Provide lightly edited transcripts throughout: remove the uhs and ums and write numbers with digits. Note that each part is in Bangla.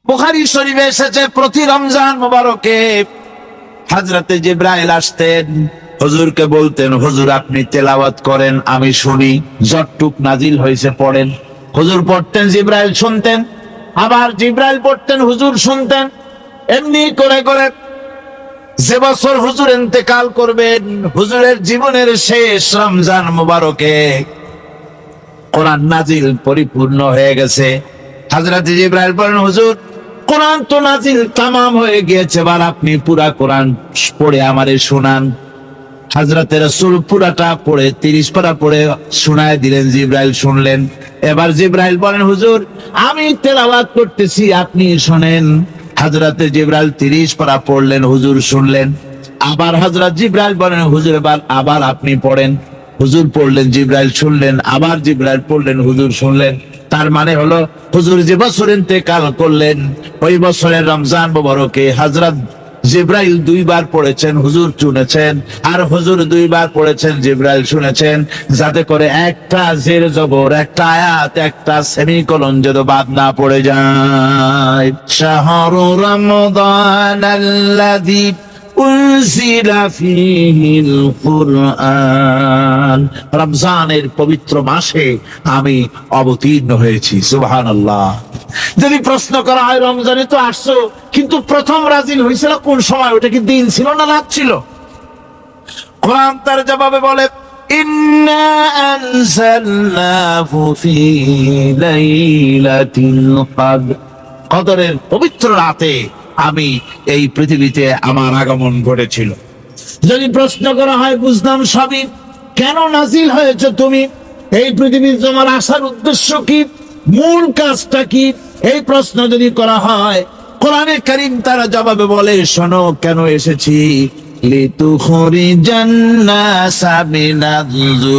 বুখারী শরীফে এসেছে প্রতি রমজান মোবারকে হযরতে জিবরাইল আসতেন, হুজুরকে বলতেন, হুজুর আপনি তেলাওয়াত করেন আমি শুনি, যতটুক নাজিল হয়েছে পড়েন। হুজুর পড়তেন, জিবরাইল শুনতেন, আবার জিবরাইল পড়তেন, হুজুর শুনতেন। এমনি করে করে যে বছর হুজুর ইন্তেকাল করবেন, হুজুরের জীবনের শেষ রমজান মোবারকে কোরআন নাজিল পরিপূর্ণ হয়ে গেছে। হযরত জিবরাইল বলেন, হুজুর কোরআন তো নাজিল তামাম হয়ে গিয়েছে, এবার আপনি পুরা কোরআন পড়ে আমারে শোনান। হযরত রাসূল পুরাটা পড়ে 30 পারা পড়ে শোনায় দিলেন, জিবরাইল শুনলেন। এবার জিবরাইল বলেন, হুজুর আমি তেলাওয়াত করতেছি আপনি শোনেন। হযরত জিবরাইল 30 পারা পড়লেন, হুজুর শুনলেন। আবার হযরত জিবরাইল বলেন, হুজুর এবার আবার আপনি পড়েন। হুজুর পড়লেন, জিবরাইল শুনলেন, আবার জিবরাইল পড়লেন, হুজুর শুনলেন। তার মানে হলো হুজুর যে বছর ইন্তেকাল করলেন ওই বছরের রমজান মোবারকে হযরত জিবরাইল 2 বার পড়েছেন, হুজুর শুনেছেন, আর হুজুর 2 বার পড়েছেন, জিবরাইল শুনেছেন, যাতে করে একটা জের জবর, একটা আয়াত, একটা সেমিকোলন যেন বাদ না পড়ে যায়। শাহরু রমাদান আল্লাযী উনজিলা ফীহিল কুরআন, রমজানের পবিত্র মাসে আমি অবতীর্ণ হয়েছি। সুবহানাল্লাহ। যদি প্রশ্ন করা হয় রমজানে তো আসছো, কিন্তু প্রথম নাজিল হয়েছিল কোন সময়? ওটা কি দিন ছিল না রাত ছিল? কোরআন তার জবাবে বলে, ইন্না আনজালনাহু ফী লাইলাতিল কদর, কদরের পবিত্র রাতে আমি এই পৃথিবীতে আমার আগমন ঘটেছিল। যদি প্রশ্ন করা হয় বুঝলাম সবই, কেন নাজিল হয়েছে তুমি? এই পৃথিবীর তোমার আসার উদ্দেশ্য কি, মূল কাজটা কি? এই প্রশ্ন যদি করা হয়, কোরআনে কারীম তার জবাবে বলে, শোনো কেন এসেছি। লিতুখরিজান নাসা মিনাজ-জুলুমাতি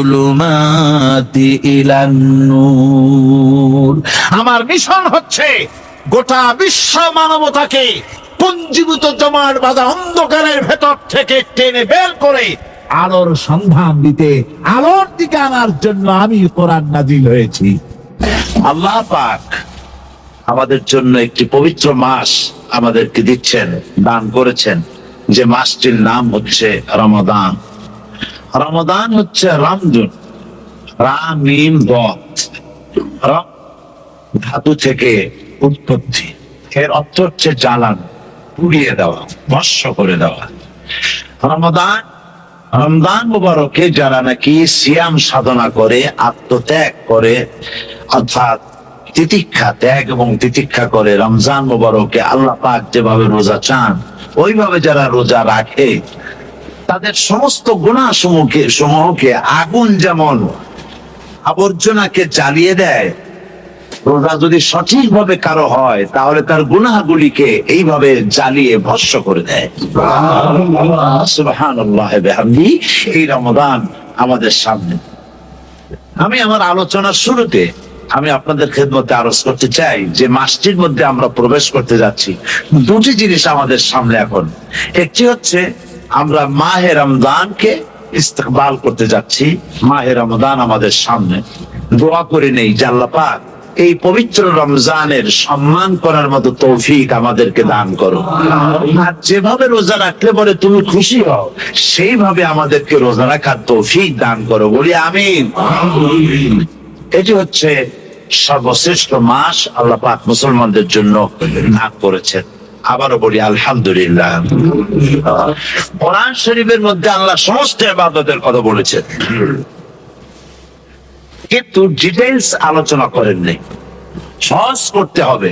ইলান-নূর, আমার মিশন হচ্ছে গোটা বিশ্ব মানবতাকে পুঞ্জীভূত জমাট বাঁধা অন্ধকারের ভেতর থেকে টেনে বের করে আলোর সন্ধান দিতে, আলোর দিকে আনার জন্য আমি কোরআন নাজিল হয়েছি। আল্লাহ পাক আমাদের জন্য একটি পবিত্র মাস আমাদেরকে দিচ্ছেন, দান করেছেন, যে মাসটির নাম হচ্ছে রমাদান। রমাদান হচ্ছে রামদুন, রাম মিম দত, ধাতু থেকে উৎপত্তি। এর অর্থ হচ্ছে জ্বালানো, পুড়িয়ে দেওয়া, ভস্ম করে দেওয়া। রমাদান, রমজান মুবারকে যারা নাকি সিয়াম সাধনা করে, আত্মত্যাগ করে, অর্থাৎ তিতিক্ষা, ত্যাগ এবং তিতিক্ষা করে, রমজান মুবারকে আল্লাহ পাক যেভাবে রোজা চান ওইভাবে যারা রোজা রাখে, তাদের সমস্ত গুনাহ সমূহকে আগুন যেমন আবর্জনাকে জ্বালিয়ে দেয়, রোজা যদি সঠিকভাবে কারো হয় তাহলে তার গুনাহগুলিকে এইভাবে জ্বালিয়ে ভস্ম করে দেয়। সুবহানাল্লাহ বিহামদিহি। এই রমাদান আমাদের সামনে। আমি আমার আলোচনার শুরুতে আমি আপনাদের খেদমতে আরজ করতে চাই যে মাসটির মধ্যে আমরা প্রবেশ করতে যাচ্ছি, দুটি জিনিস আমাদের সামনে এখন। একটি হচ্ছে আমরা মাহে রমজানকে ইস্তেকবাল করতে যাচ্ছি। মাহে রমজান আমাদের সামনে। দোয়া করে নেই যে আল্লাহ পাক এই পবিত্র রমজানের সম্মান করার মতো তৌফিক আমাদেরকে দান করো, আর যেভাবে রোজা রাখলে পরে তুমি খুশি হও সেইভাবে আমাদেরকে রোজা রাখার তৌফিক দান করো, বলি আমিন। এটি হচ্ছে সর্বশ্রেষ্ঠ মাস আল্লাহ পাক মুসলমানদের জন্য দান করেছেন। আবারও বলি আলহামদুলিল্লাহ। কোরআন শরীফের মধ্যে আল্লাহ সমস্ত ইবাদতের কথা বলেছেন, কিন্তু ডিটেইলস আলোচনা করেননি। হজ করতে হবে,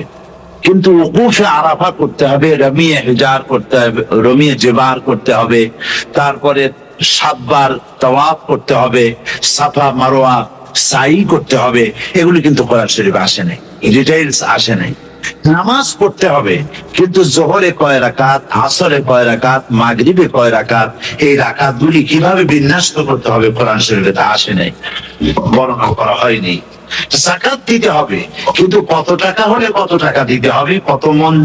কিন্তু উকুফে আরাফা করতে হবে, রমিয়ে হিজার করতে হবে, রমিয়ে জেবার করতে হবে, তারপরে 7 বার তাওয়াফ করতে হবে, সাফা মারওয়া সাই করতে হবে। এগুলো কিন্তু কোরআন শরীফে আসে নাই, ডিটেইলস আসে নাই। নামাজ পড়তে হবে, কিন্তু জোহরে কয় রাকাত, আসরে কয় রাকাত, মাগরিবে কয় রাকাত, এই রাকাতগুলি কিভাবে বিন্যস্ত করতে হবে কোরআন শরীফে তা আসে নাই, বর্ণনা করা হয়নি। যাকাত দিতে হবে, কিন্তু কত টাকা হলে কত টাকা দিতে হবে, কত মন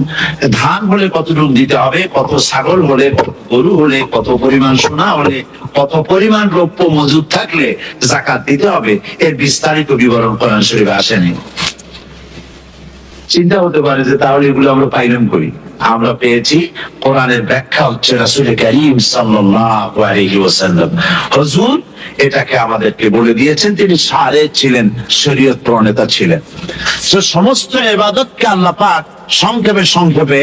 ধান হলে কতটুকু দিতে হবে, কত ছাগল হলে, কত গরু হলে, কত পরিমাণ সোনা হলে, কত পরিমাণ রৌপ্য মজুদ থাকলে যাকাত দিতে হবে, এর বিস্তারিত বিবরণ কোরআন শরীফে আসেনি। চিন্তা হতে পারে যে তাহলে এগুলো আমরা পাইলাম করি। আমরা পেয়েছি কোরআনের ব্যাখ্যা হচ্ছে রাসূল কারীম সাল্লাল্লাহু আলাইহি ওয়াসাল্লাম, হুজুর এটাকে আমাদেরকে বলে দিয়েছেন। তিনি সারে ছিলেন, শরীয়ত প্রণেতা ছিলেন। তো সমস্ত ইবাদতকে আল্লাহ পাক সংক্ষেপে সংক্ষেপে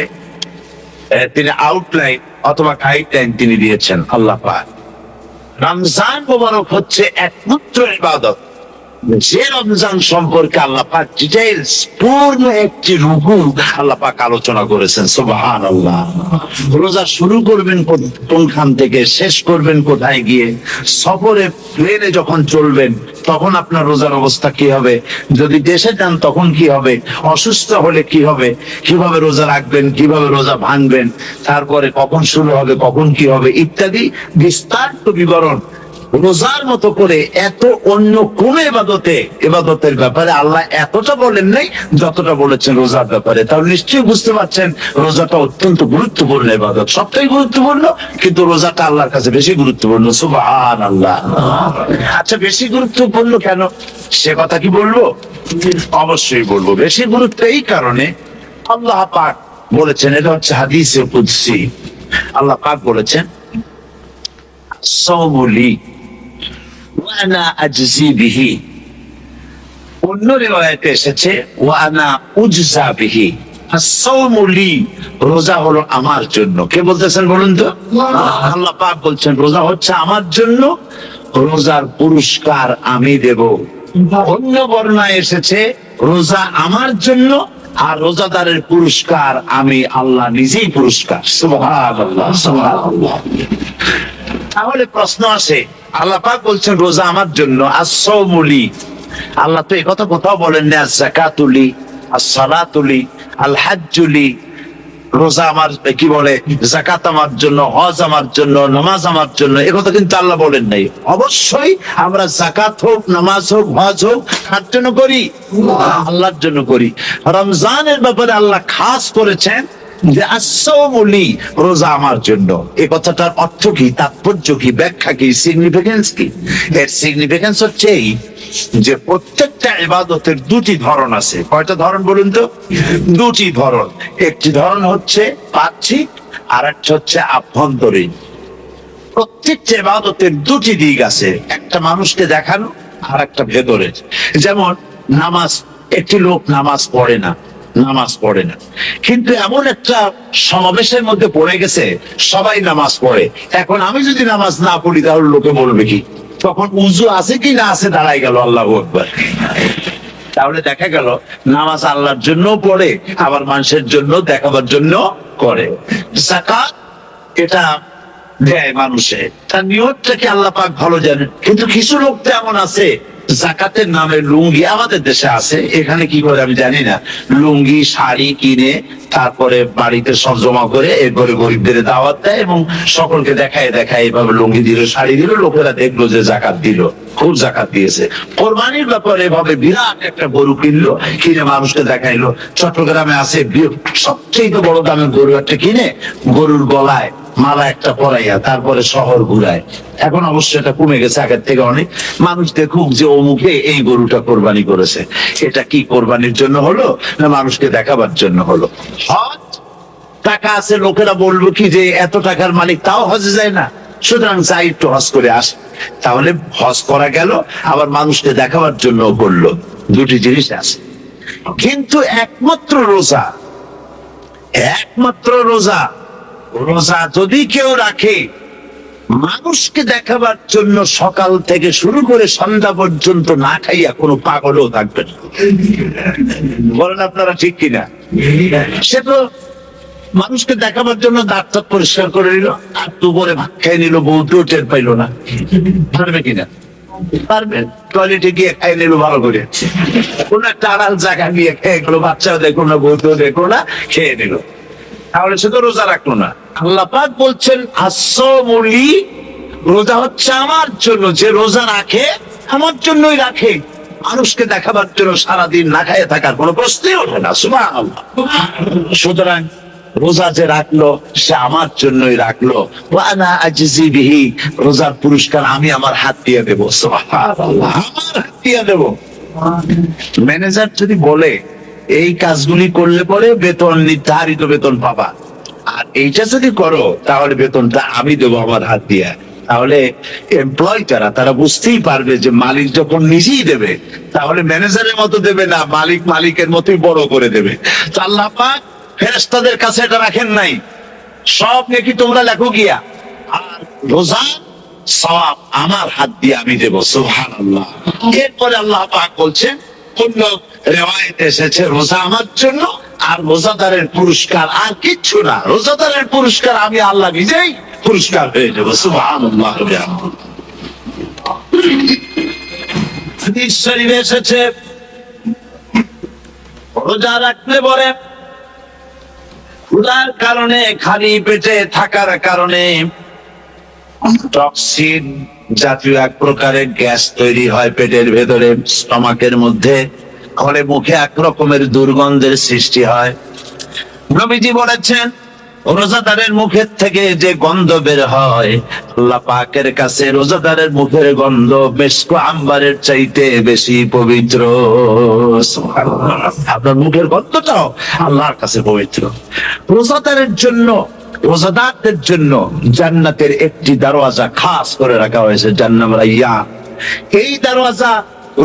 তিনি আউটলাইন অথবা গাইডলাইন তিনি দিয়েছেন আল্লাহ পাক। রমজান মোবারক হচ্ছে একমাত্র ইবাদত যে রমজান সম্পর্কে আল্লাহ পাক ডিটেইলস পূর্ণ একটি রুকু আল্লাহ পাক আলোচনা করেছেন। সুবহানাল্লাহ। রোজা শুরু করবেন কোনখান থেকে, শেষ করবেন কোথায় গিয়ে, সফরে প্লেনে যখন চলবেন তখন আপনার রোজার অবস্থা কি হবে, যদি দেশে যান তখন কি হবে, অসুস্থ হলে কি হবে, কিভাবে রোজা রাখবেন, কিভাবে রোজা ভাঙবেন, তারপরে কখন শুরু হবে, কখন কি হবে ইত্যাদি বিস্তারিত বিবরণ রোজার মতো করে এত অন্য কোন ইবাদতের ব্যাপারে আল্লাহ এতটা বলেন নাই যতটা বলেছেন রোজার ব্যাপারে। তাহলে নিশ্চয়ই বুঝতে পারছেন রোজাটা অত্যন্ত গুরুত্বপূর্ণ ইবাদত, সবটাই গুরুত্বপূর্ণ, কিন্তু রোজাটা আল্লাহর কাছে বেশি গুরুত্বপূর্ণ। সুবহানাল্লাহ। আচ্ছা, বেশি গুরুত্বপূর্ণ কেন সে কথা কি বলবো? অবশ্যই বলবো। বেশি গুরুত্ব এই কারণে, আল্লাহ পাক বলেছেন, এটা হচ্ছে হাদিসে কুদসি, আল্লাহ পাক বলেছেন সাওমুলি ওয়া আনা আজজি বিহি। অন্য রিওয়ায়াতে এসেছে ওয়া আনা উজজা বিহি। as-সাওমুলি, রোজা হলো আমার জন্য। কে বলতেছেন বলুন তো? আল্লাহ পাক বলছেন রোজা হচ্ছে আমার জন্য, রোজার পুরস্কার আমি দেব। অন্য বর্ণনায় এসেছে রোজা আমার জন্য আর রোজাদারের পুরস্কার আমি আল্লাহ নিজেই পুরস্কার। সুবহানাল্লাহ, সুবহানাল্লাহ। তাহলে প্রশ্ন আসে, আল্লাহ পাক বলছেন রোজা আমার জন্য, as-সাওমুলি। আল্লাহ তো একথা কোথাও বলেন না আস-যাকাতুলি, আস-সালাতুলি, আল-হাজ্জুলি। রোজা আমার, কি বলে, যাকাত আমার জন্য, হজ আমার জন্য, নামাজ আমার জন্য, একথা কিন্তু আল্লাহ বলেন নাই। অবশ্যই আমরা যাকাত হোক, নামাজ হোক, হজ হোক কার জন্য করি? আল্লাহর জন্য করি। রমজানের ব্যাপারে আল্লাহ খাস করেছেন যে as-সাওমুলি, রোজা আমার জন্য। এই কথাটার অর্থ কি, তাৎপর্য কি, ব্যাখ্যা কি, সিগনিফিকেন্স কি? এর সিগনিফিকেন্স হচ্ছে এই যে প্রত্যেকটা ইবাদতের দুটি ধরন আছে। কয়টা ধরন বলুন তো? দুটি ধরন। একটি ধরন হচ্ছে বাহ্যিক আর একটা হচ্ছে আভ্যন্তরীণ। প্রত্যেকটা ইবাদতের দুটি দিক আছে, একটা মানুষকে দেখানো আর একটা ভেতরে। যেমন নামাজ, একটি লোক নামাজ পড়ে না, কিন্তু এমন একটা সমাবেশের মধ্যে পড়ে গেছে সবাই নামাজ পড়ে। এখন আমি যদি নামাজ না পড়ি তাহলে লোকে বলবে কি? তখন উযু আছে কি না আছে দাঁড়াই গেল আল্লাহু আকবার। তাহলে দেখা গেল নামাজ আল্লাহর জন্য পড়ে, আবার মানুষের জন্য দেখাবার জন্য করে। যাকাত এটা দেয় মানুষে, তার নিয়তটাকে আল্লাহ পাক ভালো জানেন। কিন্তু কিছু লোক তো এমন আছে যাকাতের নামে লুঙ্গি, আমাদের দেশে আছে, এখানে কি করে আমি জানি না, লুঙ্গি শাড়ি কিনে তারপরে বাড়িতে সব জমা করে এরপরে গরিবদের দাওয়াত দেয় এবং সকলকে দেখায় এভাবে লুঙ্গি দিল, শাড়ি দিল, লোকেরা দেখলো যে যাকাত দিল, খুব যাকাত দিয়েছে। কোরবানির ব্যাপারে এভাবে বিরাট একটা গরু কিনলো, কিনে মানুষকে দেখাইলো। চট্টগ্রামে আছে সবচেয়ে বড় দামের গরু একটা কিনে গরুর গলায় মালা একটা পরাইয়া তারপরে শহর ঘুরায়। এখন অবশ্য এটা কমে গেছে আগের থেকে অনেক। মানুষ দেখুক যে অমুকে এই গরুটা কোরবানি করেছে। এটা কি কোরবানির জন্য হলো না মানুষকে দেখাবার জন্য হলো? হজ, টাকা আছে, লোকেরা বলবো কি যে এত টাকার মালিক তাও হজে যায় না, সুতরাং যাই একটু হজ করে আসে। তাহলে হজ করা গেল, আবার মানুষকে দেখাবার জন্য করলো। দুটি জিনিস আছে। কিন্তু একমাত্র রোজা যদি কেউ রাখে মানুষকে দেখাবার জন্য, সকাল থেকে শুরু করে সন্ধ্যা পর্যন্ত না খাইয়া কোনো পাগলও থাকবে না। বলেন আপনারা ঠিক কিনা? সে তো মানুষকে দেখাবার জন্য দাঁত পরিষ্কার করে নিল আর দুপুরে ভাত খাই নিল, বউতেও টের পাইলো না। পারবে কিনা? পারবে। টয়লেটে গিয়ে খাই নিল ভালো করে, কোন একটা আড়াল জায়গা গিয়ে খেয়ে গেলো, বাচ্চাও দেখলো না, বউতেও দেখলো না, খেয়ে নিল। তাহলে সে তো রোজা রাখলো না। আল্লাহ পাক বলছেন as-সাওমুলি, রোজা হচ্ছে আমার জন্য। যে রোজা রাখে আমার জন্যই রাখে, মানুষকে দেখাবার জন্য সারাদিন না খাইয়ে থাকার কোনো প্রশ্নই ওঠে না। সুবহানাল্লাহ। সুতরাং রোজা যে রাখলো সে আমার জন্যই রাখলো। ওয়া আনা আজজি বিহি, রোজার পুরস্কার আমি আমার হাত দিয়ে দেবো। সুবহানাল্লাহ, আমার হাত দিয়ে দেবো। ম্যানেজার যদি বলে এই কাজগুলি করলে পরে বেতন, নির্ধারিত বেতন পাবা। আর এইটা যদি করো তাহলে বেতনটা আমি দেবো আমার হাত দিয়ে। তাহলে এমপ্লয় যারা, তারা বুঝতেই পারবে যে মালিক যখন নিজেই দেবে, তাহলে ম্যানেজারের মতো দেবে না, মালিক মালিকের মতোই বড় করে দেবে। তো আল্লাহ পাক ফেরেশতাদের কাছে এটা রাখেন নাই, সব নাকি তোমরা লেখো গিয়া, আর রোজা সওয়াব আমার হাত দিয়ে আমি দেব। সুবহানাল্লাহ। এরপরে আল্লাহ পাক বলছেন, অন্য রিওয়ায়াতে এসেছে রোজা আমার জন্য, আর রোজাদারের পুরস্কার আর কিচ্ছু না, রোজাদারের পুরস্কার আমি আল্লাহ নিজেই পুরস্কার হয়ে দেব। সুবহানাল্লাহ। হাদিস শরীফে এসেছে রোজা রাখলে পরে ক্ষুধার কারণে, খালি পেটে থাকার কারণে টক্সিন জাতীয় এক প্রকারের গ্যাস তৈরি হয় পেটের ভেতরে, স্টমাকের মধ্যে, ফলে মুখে এক রকমের দুর্গন্ধের সৃষ্টি হয়। নবীজি বলেছেন রোজাদারের মুখের থেকে যে গন্ধ বের হয়, আল্লাহ পাকের কাছে রোজাদারের মুখের গন্ধ মিস্ক আম্বারের চাইতে বেশি পবিত্র। আপনার মুখের গন্ধটাও আল্লাহর কাছে পবিত্র। রোজাদারের জন্য, রোজাদারদের জন্য জান্নাতের একটি দরওয়াজা খাস করে রাখা হয়েছে, জান্নাতুল রায়্যান। এই দরওয়াজা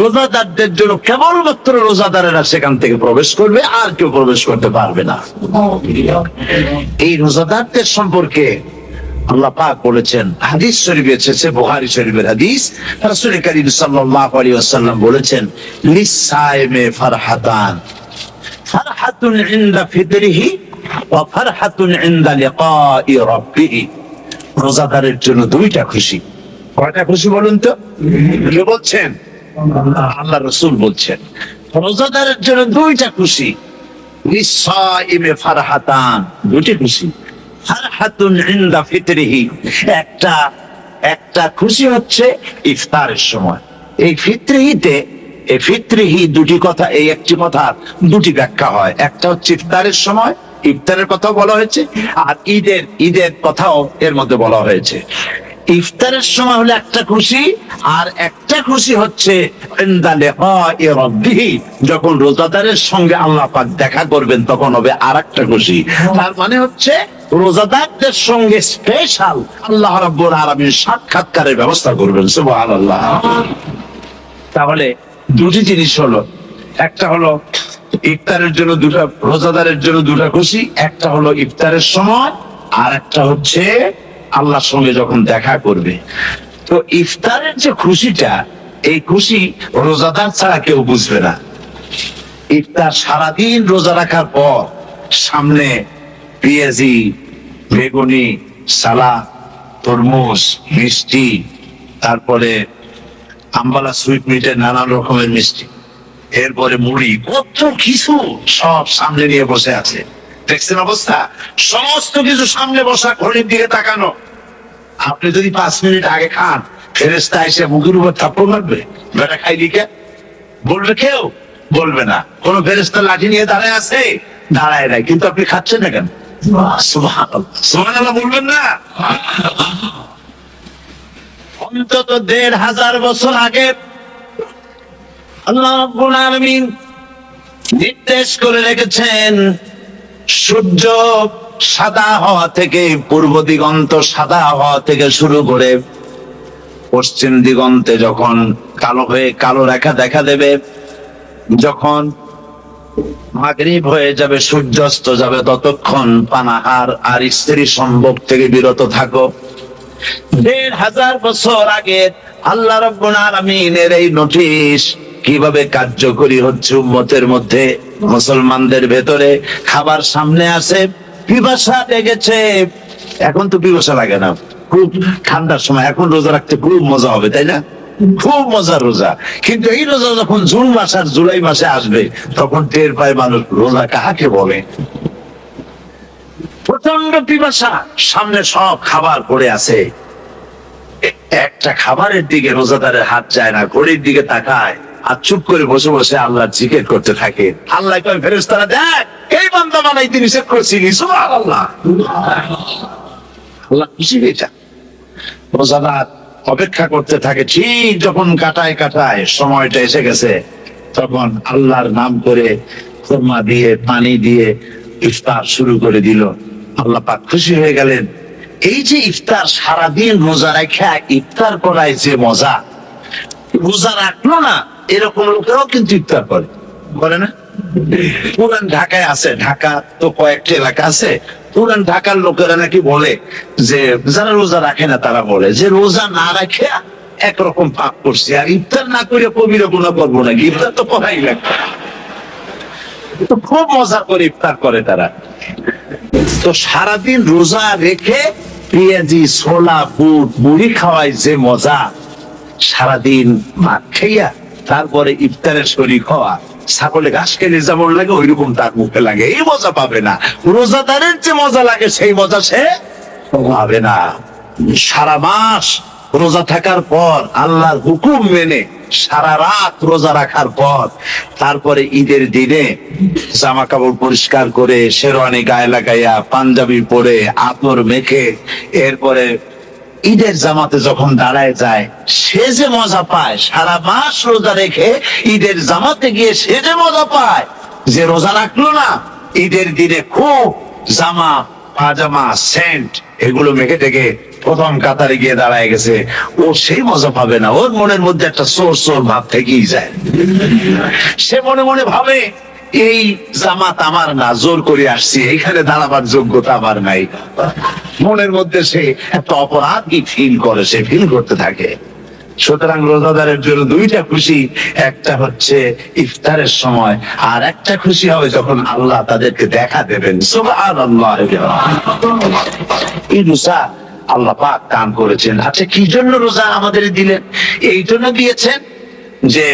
রোজাদারদের জন্য, কেবলমাত্র রোজাদারেরা সেখান থেকে প্রবেশ করবে, আর কেউ প্রবেশ করতে পারবে না। এই রোজাদারদের সম্পর্কে আল্লাহ পাক বলেছেন, হাদিস শরীফে এসেছে, বুখারী শরীফের হাদিস, রাসূল কারীম সাল্লাল্লাহু আলাইহি ওয়াসাল্লাম বলেছেন, লিসাইমে ফারহাতান, ফারহাতুন ইনদা ফিতরিহি ওয়া ফারহাতুন ইনদা লিকাই রাব্বিহি। রোজাদারের জন্য দুইটা খুশি। কয়টা খুশি বলুন তো? কে বলছেন? আল্লাহ রাসূল বলছেন রোজাদারের জন্য দুইটা খুশি। লিসাইমে ফারহাতান, দুইটা খুশি। ফারহাতুন ইনদা ফিতরিহি, একটা খুশি হচ্ছে ইফতারের সময়। এই ফিতরিহিতে, এই ফিতরিহি দুটি কথা, এই একটি কথা দুটি ব্যাখ্যা হয়। একটা হচ্ছে ইফতারের সময়, ইফতারের কথা বলা হয়েছে, আর ঈদের কথাও এর মধ্যে বলা হয়েছে। ইফতারের সময় হলে একটা খুশি, আর একটা খুশি হচ্ছে ইনদা লিকাই রাব্বিহি, যখন রোজাদারের সঙ্গে আল্লাহ পাক দেখা করবেন তখন হবে আরেকটা খুশি। তার মানে হচ্ছে রোজাদারদের সঙ্গে স্পেশাল আল্লাহ রাব্বুল আলামিন সাক্ষাৎকারের ব্যবস্থা করবেন। সুবহানাল্লাহ। তাহলে দুটি জিনিস হলো, একটা হলো ইফতারের জন্য দুটা, রোজাদারের জন্য দুটা খুশি, একটা হলো ইফতারের সময়, আর একটা হচ্ছে আল্লাহর সঙ্গে যখন দেখা করবে। তো ইফতারের যে খুশিটা, এই খুশি রোজাদার ছাড়া কেউ বুঝবে না। ইফতার সারাদিন রোজা রাখার পর সামনে পেঁয়াজি, বেগুনি, সালাদ, তরমুজ, মিষ্টি, তারপরে আম্বালা সুইট মিটের নানান রকমের মিষ্টি, এরপরে মুড়ি, কত কিছু সব সামনে নিয়ে বসে আছে। দেখছেন অবস্থা? সমস্ত কিছু সামনে বসা, ঘড়ির দিকে তাকানো। আপনি যদি 5 মিনিট আগে খান, ফেরেশতা এসে মুখের উপর থাপ্পড় মারবে, বেটা খাইলি কে? বলবে কেউ? বলবে না। কোন ফেরেশতা লাঠি নিয়ে দাঁড়ায় আছে? দাঁড়ায় নাই। কিন্তু আপনি খাচ্ছেন না কেন? সুবহানাল্লাহ, সুবহানাল্লাহ বলবেন না? অন্তত 1500 বছর আগে আল্লাহ রাব্বুল আলামিন নির্দেশ করে রেখেছেন, সূর্য সাদা হওয়া থেকে, পূর্ব দিগন্ত সাদা হওয়া থেকে শুরু করে পশ্চিম দিগন্তে যখন কালো হয়ে কালো রেখা দেখা দেবে, যখন মাগরিব হয়ে যাবে, সূর্যাস্ত যাবে, ততক্ষণ পানাহার আর স্ত্রী সম্ভোগ থেকে বিরত থাকো। 1500 বছর আগে আল্লাহ রাব্বুল আলামিনের এই নোটিশ কিভাবে কার্যকরী হচ্ছে উম্মতের মধ্যে, মুসলমানদের ভেতরে। খাবার সামনে আছে, পিপাসা লেগেছে, এখন তো পিপাসা লাগে না, খুব ঠান্ডার সময়, এখন রোজা রাখতে খুব মজা হবে, তাই না? খুব মজার রোজা। কিন্তু এই রোজা যখন জুন মাস আর জুলাই মাসে আসবে, তখন টের পায় মানুষ রোজা কাকে বলে। প্রচন্ড পিপাসা, সামনে সব খাবার পড়ে আছে, একটা খাবারের দিকে রোজাদারের হাত যায় না, ঘড়ির দিকে তাকায় আর চুপ করে বসে বসে আল্লাহর জিকির করতে থাকে। আল্লাহ কয়, ফেরেশতারা দেখ, এই বান্দা বানাইতে নিষেধ করছিলি। সুবহানাল্লাহ। আল্লাহ খুশি হয়ে যায়। রোজাদার অপেক্ষা করতে থাকে, ঠিক যখন কাটায় সময়টা এসে গেছে, তখন আল্লাহর নাম করে খুরমা দিয়ে পানি দিয়ে ইফতার শুরু করে দিল। আল্লাহ পাক খুশি হয়ে গেলেন। এই যে ইফতার, সারাদিন রোজা রেখে ইফতার করায় যে মজা, রোজা রাখলো না এরকম লোকেরাও কিন্তু ইফতার করে না? পুরান ঢাকায় আছে, ঢাকা তো কয়েকটা এলাকা আছে, পুরান ঢাকার লোকেরা নাকি বলে যে যারা রোজা রাখে না তারা বলে যে রোজা না রাখে একরকম পাপ করছে, আর ইফতার না করে কবিরা গুনাহ করবো নাকি, ইফতার তো করাই লাগবে। তো খুব মজা করে ইফতার করে তারা। তো সারাদিন রোজা রেখে পেঁয়াজি, ছোলা, বুট, মুড়ি খাওয়ায় যে মজা, সারাদিন ভাত খাইয়া তারপরে ইফতারের শরীর হওয়া, ছাগলে ঘাস খেলে যেমন লাগে ওই রকম তার মুখে লাগে, এই মজা পাবে না। রোজাদারের যে মজা লাগে সেই মজা সে পাবে না। সারা মাস রোজা থাকার পর, আল্লাহর হুকুম মেনে সারা রাত রোজা রাখার পর, তারপরে ঈদের দিনে জামা কাপড় পরিষ্কার করে শেরওয়ানি গায়ে লাগাইয়া পাঞ্জাবি পরে আতর মেখে এরপরে ঈদের জামাতে যখন দাঁড়ায় যায়, সে যে মজা পায়, সারা মাস রোজা রেখে ঈদের জামাতে গিয়ে সে যে মজা পায়, যে রোজা রাখলো না ঈদের দিনে খুব জামা, পাজামা, সেন্ট এগুলো মেখে টেকে প্রথম কাতারে গিয়ে দাঁড়ায় গেছে, ও সেই মজা পাবে না। ওর মনের মধ্যে একটা চোর চোর ভাব থেকেই যায়। সে মনে মনে ভাবে এই জামাত আমার না, জোর করে আসছি, এখানে দাঁড়াবার যোগ্যতা আমার নাই। মনের মধ্যে সে একটা অপরাধ কি ফিল করে, সে ফিল করতে থাকে। সুতরাং রোজাদারের জন্য দুইটা খুশি, একটা হচ্ছে ইফতারের সময়, আর একটা খুশি হবে যখন আল্লাহ তাদেরকে দেখা দেবেন। সুবহানাল্লাহ। এই রোজা আল্লাহ পাক দান করেছেন। আচ্ছা, কি জন্য রোজা আমাদের দিলেন? এই জন্য দিয়েছেন যে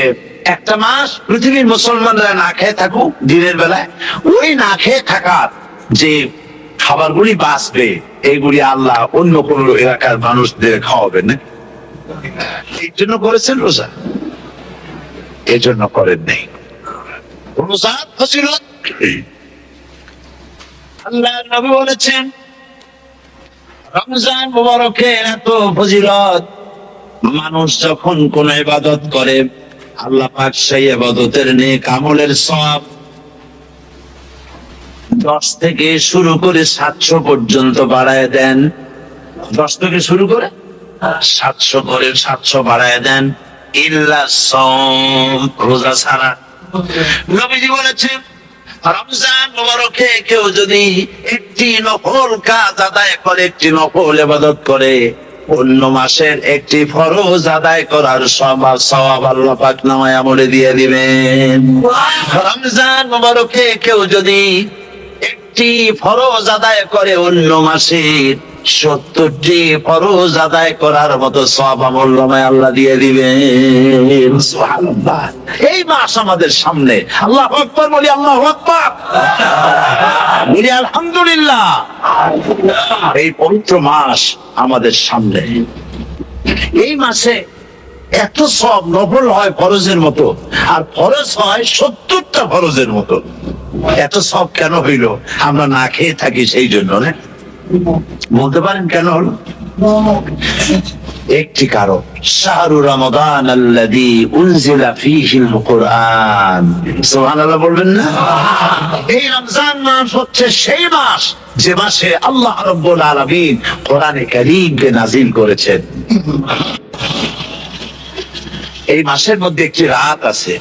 একটা মাস পৃথিবীর মুসলমানরা না খেয়ে থাকুক দিনের বেলায়, ওই না খেয়ে থাকার যে খাবারগুলি বাঁচবে এইগুলি আল্লাহ অন্য কোন এলাকার মানুষদের খাওয়াবেন না। এই জন্য করেছেন রোজা, এই জন্য করেন নাই। রোজা ফজিলত আল্লাহ নবী বলেছেন, রমজান মুবারকের এত ফজিলত, মানুষ যখন কোন ইবাদত করে আল্লাহ পাক সেই ইবাদতের নেক আমলের সওয়াব 10 থেকে শুরু করে 700 পর্যন্ত বাড়ায় দেন। 10 থেকে শুরু করে 700 করে 700 বাড়ায় দেন, ইল্লা সাওম, রোজা ছাড়া। নবীজি বলেছেন, রমজান মুবারকে কেউ যদি একটি নফল কাজ আদায় করে, একটি নফল ইবাদত করে, অন্য মাসের একটি ফরজ আদায় করার সওয়াব আল্লাহ পাক নামায়ে আমলে দিয়ে দিবেন। রমজান মুবারকে কেউ যদি একটি ফরজ আদায় করে, অন্য মাসের 70টি ফরজ আদায় করার মতো সওয়াব আমল নামায়ে আল্লাহ দিয়ে দিবেন। সুবহানাল্লাহ। এই মাস আমাদের সামনে, আল্লাহু আকবার বলি, আল্লাহু আকবার বলি, আলহামদুলিল্লাহ। এই পবিত্র মাস আমাদের সামনে, এই মাসে এত সব নফল হয় ফরজের মতো, আর ফরজ হয় 70টা ফরজের মতো। এত সব কেন হইল? আমরা না খেয়ে থাকি সেই জন্য না? বলতে পারেন কেন হলো? একটি কারণ, শাহরু রমাদান আল্লাযী উনজিলা ফীহিল কুরআন। সুবহানাল্লাহ বলবেন না? এই রমজান মাস হচ্ছে সেই মাস যে মাসে আল্লাহ রাব্বুল আলামিন কোরআনে কারীমকে নাযিল করেছেন। এই মাসের মধ্যে একটি রাত আছে,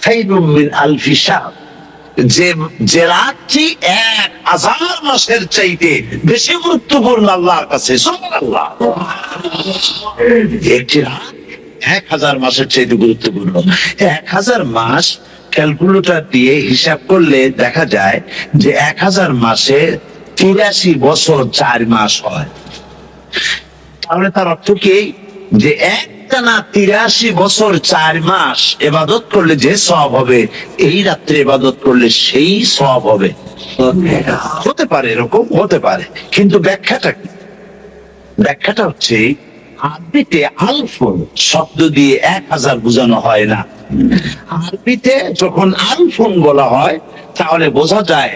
খায়রুম মিন আলফি শাহর, যে রাতটি 1000 মাসের চাইতে বেশি গুরুত্বপূর্ণ আল্লাহর কাছে। সুবহানাল্লাহ। একটি রাত 1000 মাসের চাইতে গুরুত্বপূর্ণ। 1000 মাস ক্যালকুলেটর দিয়ে হিসাব করলে দেখা যায় যে 1000 মাসে 83 বছর 4 মাস হয়। তাহলে তার অর্থ কি, যে একটানা 83 বছর 4 মাস ইবাদত করলে যে সওয়াব হবে, এই রাত্রে ইবাদত করলে সেই সওয়াব হবে। হতে পারে, এরকম হতে পারে, কিন্তু ব্যাখ্যাটা কি? ব্যাখ্যাটা হচ্ছে, আরবিতে আলফুন শব্দ দিয়ে 1000 বোঝানো হয় না। আরবিতে যখন আলফুন বলা হয় তাহলে বোঝা যায়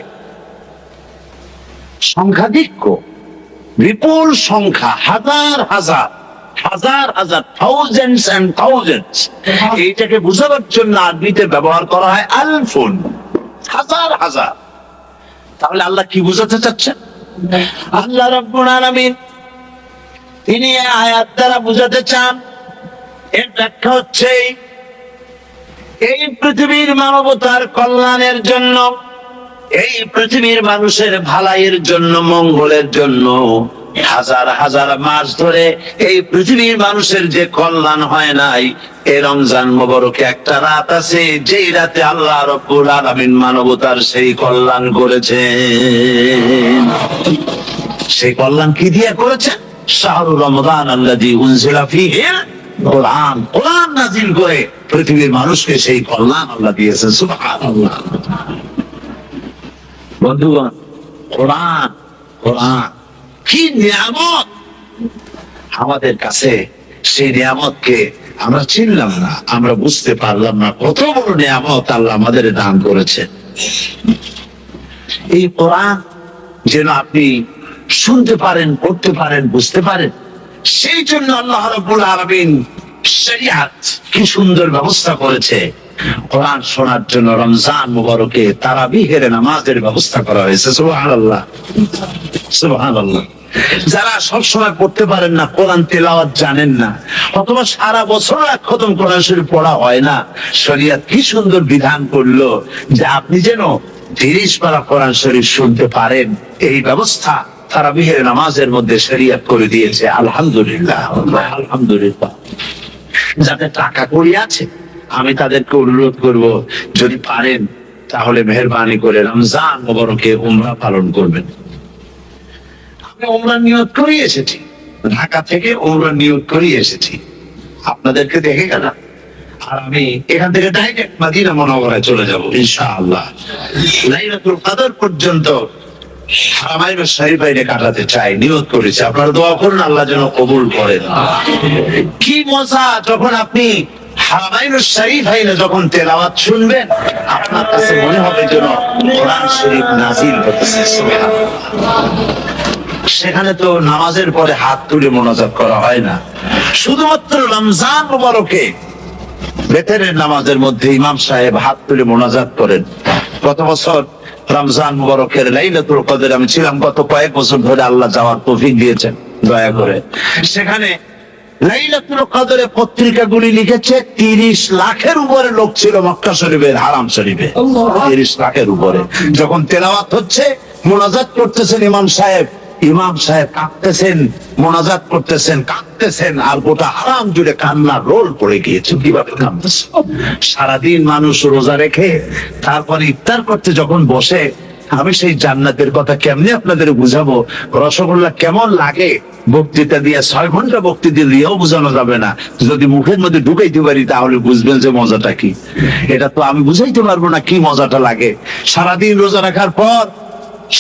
সংখ্যাধিক্য, বিপুল সংখ্যা, হাজার হাজার হাজার হাজার, থাউজেন্ডস এন্ড থাউজেন্ডস। এইটাকে বোঝানোর জন্য আরবিতে ব্যবহার করা হয় আলফুন। হাজার হাজার। তাহলে আল্লাহ কি বুঝাতে চাচ্ছেন? আল্লাহ রাব্বুল আলামিন তিনি এই আয়াত দ্বারা বুঝাতে চান, এর ব্যাখ্যা হচ্ছে এই পৃথিবীর মানবতার কল্যাণের জন্য, এই পৃথিবীর মানুষের ভালাইয়ের জন্য, মঙ্গলের জন্য হাজার হাজার মাস ধরে এই পৃথিবীর মানুষের যে কল্যাণ হয় নাই, এই রমজান মোবারকে একটা রাত আছে যেই রাতে আল্লাহ রাব্বুল আলামিন মানবতার সেই কল্যাণ করেছেন। সেই কল্যাণ কি দিয়ে করেছেন? শাহরুর রমাদান আল্লাযী উনজিলা ফীহিল কোরআন, কোরআন নাযিল করে পৃথিবীর মানুষকে সেই কল্যাণ আল্লাহ দিয়েছেন। সুবহানাল্লাহ। বন্ধুগণ, কোরআন, কোরআন কি নিয়ামত আমাদের কাছে! সেই নিয়ামতকে আমরা চিনলাম না, আমরা বুঝতে পারলাম না কত বড় নিয়ামত আল্লাহ আমাদের দান করেছে। এই কোরআন যেন আপনি শুনতে পারেন, পড়তে পারেন, বুঝতে পারেন, সেই জন্য আল্লাহ রাব্বুল আলামিন শরিয়াত কি সুন্দর ব্যবস্থা করেছে। কোরআন শোনার জন্য রমজান মুবারকে তারাবিহের নামাজের ব্যবস্থা করা হয়েছে। সুবহানাল্লাহ, সুবহানাল্লাহ। যারা সব সময় পড়তে পারেন না, কোরআন তেলাওয়াত জানেন না, অথবা সারা বছর এক খতম কোরআন শরীফ পড়া হয় না, শরিয়ত কি সুন্দর বিধান করলো যে আপনি যেন 30 পারা কোরআন শরীফ শুনতে পারেন। এই ব্যবস্থা তারাবিহের নামাজের মধ্যে শরিয়ত করে দিয়েছে। আলহামদুলিল্লাহ, আলহামদুলিল্লাহ। যাদের টাকা কড়ি আছে, আমি তাদেরকে অনুরোধ করব, যদি পারেন তাহলে মেহেরবানি করে রমজান মুবারকে উমরা পালন করবেন। আমি উমরা নিয়ত করে এসেছি, ঢাকা থেকে উমরা নিয়ত করে এসেছি, আপনাদেরকে দেখে গেলাম। আর আমি এখান থেকে ডাইরেক্ট মদিনা মুনাওয়ারায় চলে যাব ইনশাআল্লাহ। লাইলাতুল কদর পর্যন্ত হারামাইন শরীফে কাটাতে চাই, নিয়ত করেছি। আপনারা দোয়া করুন আল্লাহ যেন কবুল করেন। কি মজা যখন আপনি হারামাইন শরীফে যখন তেলাওয়াত শুনবেন, আপনার কাছে মনে হবে যেন কোরআন শরীফ নাযিল হতেছে। সুবহানাল্লাহ। সেখানে তো নামাজের পরে হাত তুলে মোনাজাত করা হয় না, শুধুমাত্র রমজান মুবারকে বেতেরের নামাজের মধ্যে ইমাম সাহেব হাত তুলে মোনাজাত করেন। গত বছর রমজান মুবারকের লাইলাতুল কদর আমি ছিলাম, গত কয়েক বছর ধরে আল্লাহ যাওয়ার তৌফিক দিয়েছেন দয়া করে। সেখানে লাইলাতুল কদরের পত্রিকাগুলি লিখেছে 30 লাখের উপরে লোক ছিল মক্কা শরীফের হারাম শরীফে। 30 লাখের উপরে। যখন তেলাওয়াত হচ্ছে, মোনাজাত করতেছেন ইমাম সাহেব কাঁদতেছেন, মোনাজাত করতেছেন, কাঁদতেছেন, আর গোটা হারাম জুড়ে কান্নার রোল পড়ে গিয়েছে। কিভাবে কাঁদতেছে! সারাদিন মানুষ রোজা রেখে তারপরে ইফতার করতে যখন বসে, আমি সেই জান্নাতের কথা কেমনে আপনাদের বুঝাবো? রসগোল্লা কেমন লাগে বক্তৃতা দিয়ে 6 ঘন্টা বক্তৃতা দিয়েও বোঝানো যাবে না। যদি মুখের মধ্যে ঢুকাইতে পারি তাহলে বুঝবেন যে মজাটা কি। এটা তো আমি বুঝাইতে পারবো না কি মজাটা লাগে। সারাদিন রোজা রাখার পর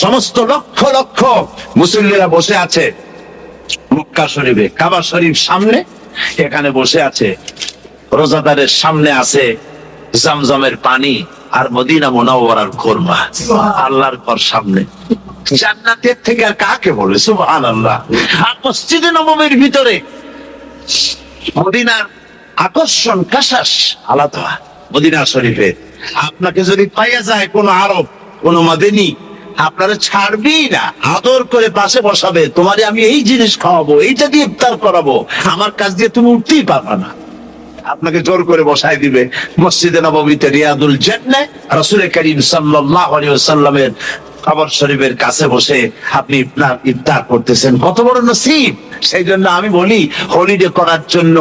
সমস্ত লক্ষ লক্ষ মুসল্লিরা বসে আছে মক্কা শরীফে, কাবা শরীফ সামনে, এখানে বসে আছে। রোজাদারের সামনে আছে জমজমের পানি আর মদিনা মুনাওয়ারার খুরমা। আল্লাহর ঘর সামনে, জান্নাতের থেকে আর কাকে বলে! সুবহানাল্লাহ। আর মসজিদে নববীর ভিতরে মদিনার আকর্ষণ কাশাস আলাদা। মদিনা শরীফে আপনাকে যদি পাইয়া যায় কোন আরব, কোন মাদানী, আপনারা ছাড়বি না, আদর করে পাশে বসাবে, তোমারে আমি এই জিনিস খাওয়াবো, এইটা দিয়ে ইফতার করাবো, আমার কাছ দিয়ে তুমি উঠতেই পারবা না। আপনাকে জোর করে বসাই দিবে মসজিদে নববীতে, রিয়াদুল জান্নাহ, রাসূল করিম সাল্লাল্লাহু আলাইহি ওয়াসাল্লামের কবর শরীফের কাছে বসে আপনি ইফতার করতেছেন। কত বড় নসিব! সেই জন্য আমি বলি, হলিডে করার জন্য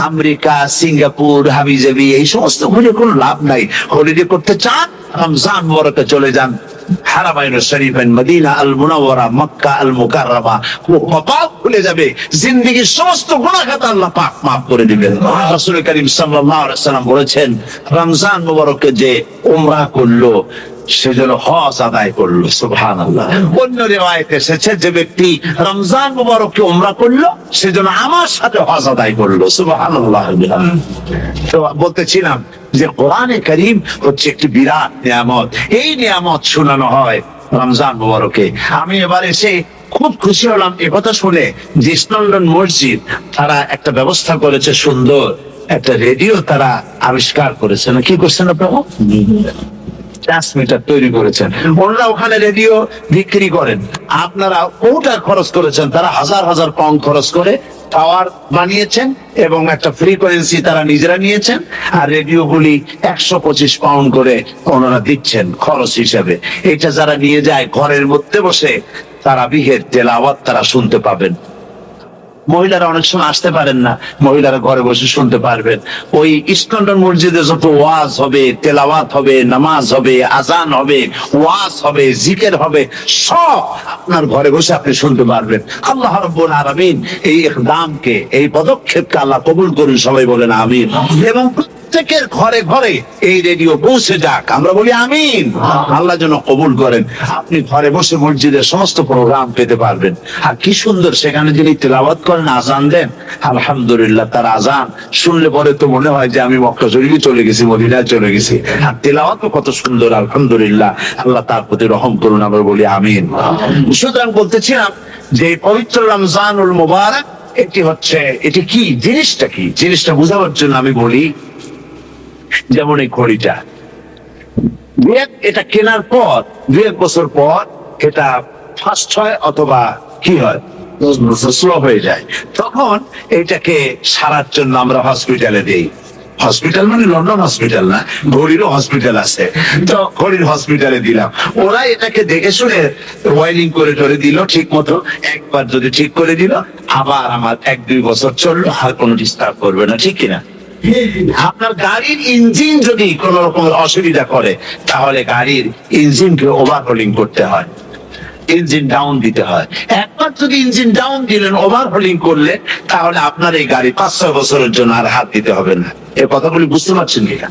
আমেরিকা, সিঙ্গাপুর, হাবিজাবি এই সমস্ত ঘুরে কোনো লাভ নাই। হলিডে করতে চান, রমজান মুবারকে চলে যান হারামাইন শরীফের মদিনা আল মুনাওয়ারা, মক্কা আল মুকাররমা। কপাল খুলে যাবে, জিন্দেগীর সমস্ত গুনাহ খাতা আল্লাহ পাক মাফ করে দিবেন। রাসূল করিম সাল্লাল্লাহু আলাইহি ওয়াসাল্লাম বলেছেন, রমজান মুবারকে যে উমরা করলো সেজন্য হজ আদায় করলো। সুবহানাল্লাহ। অন্য রিওয়ায়াতে এসেছে, যে ব্যক্তি রমজান মুবারকে উমরা করলো সেজন্য আমার সাথে হজ আদায় করলো। সুবহানাল্লাহ। তো বলতেছিলাম যে কোরআনে কারীম হচ্ছে একটি বিরাট নিয়ামত। এই নিয়ামত শোনানো হয় রমজান মুবারকে। আমি এবার এসে খুব খুশি হলাম একথা শুনে যে ইস্ট লন্ডন মসজিদ তারা একটা ব্যবস্থা করেছে, সুন্দর একটা রেডিও তারা আবিষ্কার করেছে। না কি করছেন আপনারা? ট্রান্সমিটার তৈরি করেছেন, ওনারা ওখানে রেডিও বিক্রি করেন, আপনারা কোটা খরচ করেছেন, তারা হাজার হাজার পাউন্ড খরচ করে টাওয়ার বানিয়েছেন এবং একটা ফ্রিকোয়েন্সি তারা নিজেরা নিয়েছেন, আর রেডিও গুলি 125 পাউন্ড করে ওনারা দিচ্ছেন খরচ হিসেবে। এটা যারা নিয়ে যায় ঘরের মধ্যে বসে তারা বিহের তেলাওয়াত তারা শুনতে পাবেন। মহিলারা অনেক সময় আসতে পারেন না, মহিলারা ঘরে বসে শুনতে পারবেন। ওই ইস্কন্ডন মসজিদে যত ওয়াজ হবে, তেলাওয়াত হবে, নামাজ হবে, আজান হবে, ওয়াজ হবে, জিকির হবে, সব আপনার ঘরে বসে আপনি শুনতে পারবেন। আল্লাহ রাব্বুল আলামিন এই ইকদামকে, এই পদক্ষেপকে আল্লাহ কবুল করুন, সবাই বলেন আমিন। এবং প্রত্যেকের ঘরে ঘরে এই রেডিও পৌঁছে যাক, আমরা বলি আমিন। আল্লাহ যেন কবুল করেন। আপনি ঘরে বসে মসজিদের সমস্ত প্রোগ্রাম পেতে পারবেন। আর কি সুন্দর সেখানে যিনি তেলাওয়াত করেন, আজান দেন, আলহামদুলিল্লাহ, তার আজান শুনলে পরে তো মনে হয় যে আমি মক্কা শরীফে চলে গেছি, মদিনায় চলে গেছি। আর তেলাওয়াত কত সুন্দর, আলহামদুলিল্লাহ। আল্লাহ তার প্রতি রহম করুন, আমরা বলি আমিন। সুতরাং বলতেছিলাম যে পবিত্র রমজানুল মুবারক এটি হচ্ছে, এটি কি জিনিসটা, কি জিনিসটা বোঝাবার জন্য আমি বলি, যেমন এই ঘড়িটা, এটা কেনার পর 2-1 বছর পর এটা ফাস্ট হয় অথবা কি হয়, স্লো হয়ে যায়। তখন এটাকে সারার জন্য আমরা হসপিটালে দেই। হসপিটাল মানে লন্ডন হসপিটাল না, ঘড়িরও হসপিটাল আছে। তো ঘড়ির হসপিটালে দিলাম, ওরা এটাকে দেখে শুনে ওয়াইরিং করে টরে দিল ঠিক মতো। একবার যদি ঠিক করে দিল, আবার আমার 1-2 বছর চললো, আর কোনো ডিস্টার্ব করবে না, ঠিক কিনা? আপনার গাড়ির ইঞ্জিন যদি কোন রকমের অসুবিধা করে, তাহলে গাড়ির ইঞ্জিনকে ওভারহোলিং করতে হয়, ইঞ্জিন ডাউন দিতে হয়। একবার যদি ইঞ্জিন ডাউন দিলেন, ওভারহোলিং করলে, তাহলে আপনার এই গাড়ি 5-6 বছরের জন্য আর হাত দিতে হবে না। এই কথাগুলি বুঝতে পারছেন কিনা?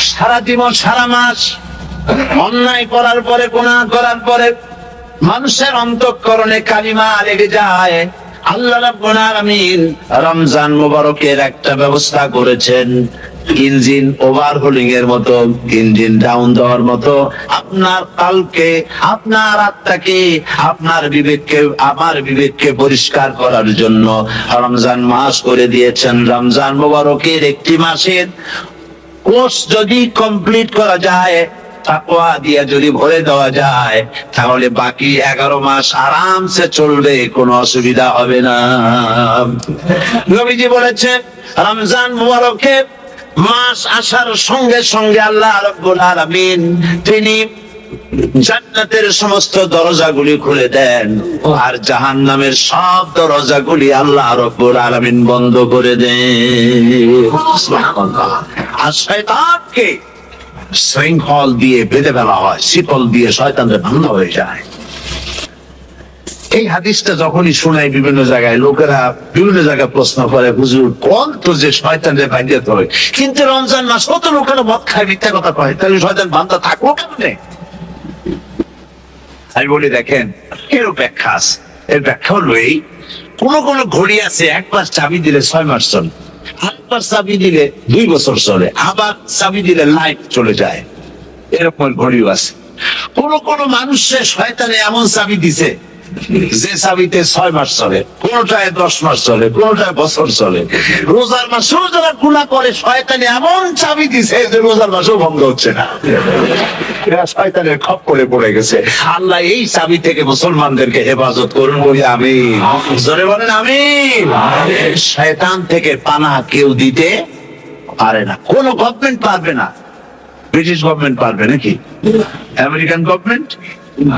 সারা জীবন, সারা মাস অন্যায় করার পরে, গুনাহ করার পরে মানুষের অন্তঃকরণে কালিমা লেগে যায়। আল্লাহ রাব্বুল আলামিন রমজান মুবারকের একটা ব্যবস্থা করেছেন, ইঞ্জিন ওভারহোলিং এর মতো, ইঞ্জিন ডাউন দেওয়ার মতো। আপনার কালকে, আপনার আত্মাকে, আপনার বিবেককে, আমার বিবেককে পরিষ্কার করার জন্য রমজান মাস করে দিয়েছেন। রমজান মুবারকের একটি মাসের কোর্স যদি কমপ্লিট করা যায়, তাকওয়া দিয়ে যদি ভরে দেওয়া যায়, তাহলে বাকি 11 মাস আরামসে চলবে, কোনো অসুবিধা হবে না। নবীজি বলেছেন, রমজান মুবারকের মাস আসার সঙ্গে সঙ্গে আল্লাহ রাব্বুল আলামিন তিনি জান্নাতের সমস্ত দরজাগুলি খুলে দেন, আর জাহান্নামের সব দরজাগুলি আল্লাহ রাব্বুল আলামিন বন্ধ করে দেন। সুবহানাল্লাহ। আর শয়তানকে শৃঙ্খল দিয়ে বেঁধে ফেলা হয়, শিকল দিয়ে শয়তানদের বন্ধ হয়ে যায়। এই হাদিসটা যখনই শোনাই বিভিন্ন জায়গায়, লোকেরা বিভিন্ন জায়গায় প্রশ্ন করে, হুজুর কোন তো যে শয়তানের বাঁধতে হয়, কিন্তু রমজান মাস কত লোকেরা মদ খায়, মিথ্যা কথা কয়, তাহলে শয়তান বান্ধা থাকবো কেমনে? আমি বলি, দেখেন, এর ব্যাখ্যা আছে। এর ব্যাখ্যা হলো এই, কোন কোন ঘড়ি আছে একবার চাবি দিলে 6 মাস চলে, আরেকবার চাবি দিলে 2 বছর চলে, আবার চাবি দিলে লাইফ চলে যায়। এরকম ঘড়িও আছে। কোন কোন মানুষের শয়তানে এমন চাবি দিছে যে চাবিতে 6 মাস চলে, কোনটায় 10 মাস চলে, কোনটায় বছর চলে। রোজার মাসেও যারা গুনাহ করে, শয়তানে এমন চাবি দিছে যে রোজার মাসেও বন্ধ হচ্ছে না। এরা শয়তানের খপ্পরে পড়ে গেছে। আল্লাহ এই চাবি থেকে মুসলমানদেরকে হেফাজত করুন, বলি আমিন। জোরে বলেন আমিন। শয়তান থেকে পানাহ কেউ দিতে পারে না, কোন গভর্নমেন্ট পারবে না। ব্রিটিশ গভর্নমেন্ট পারবে নাকি? American government?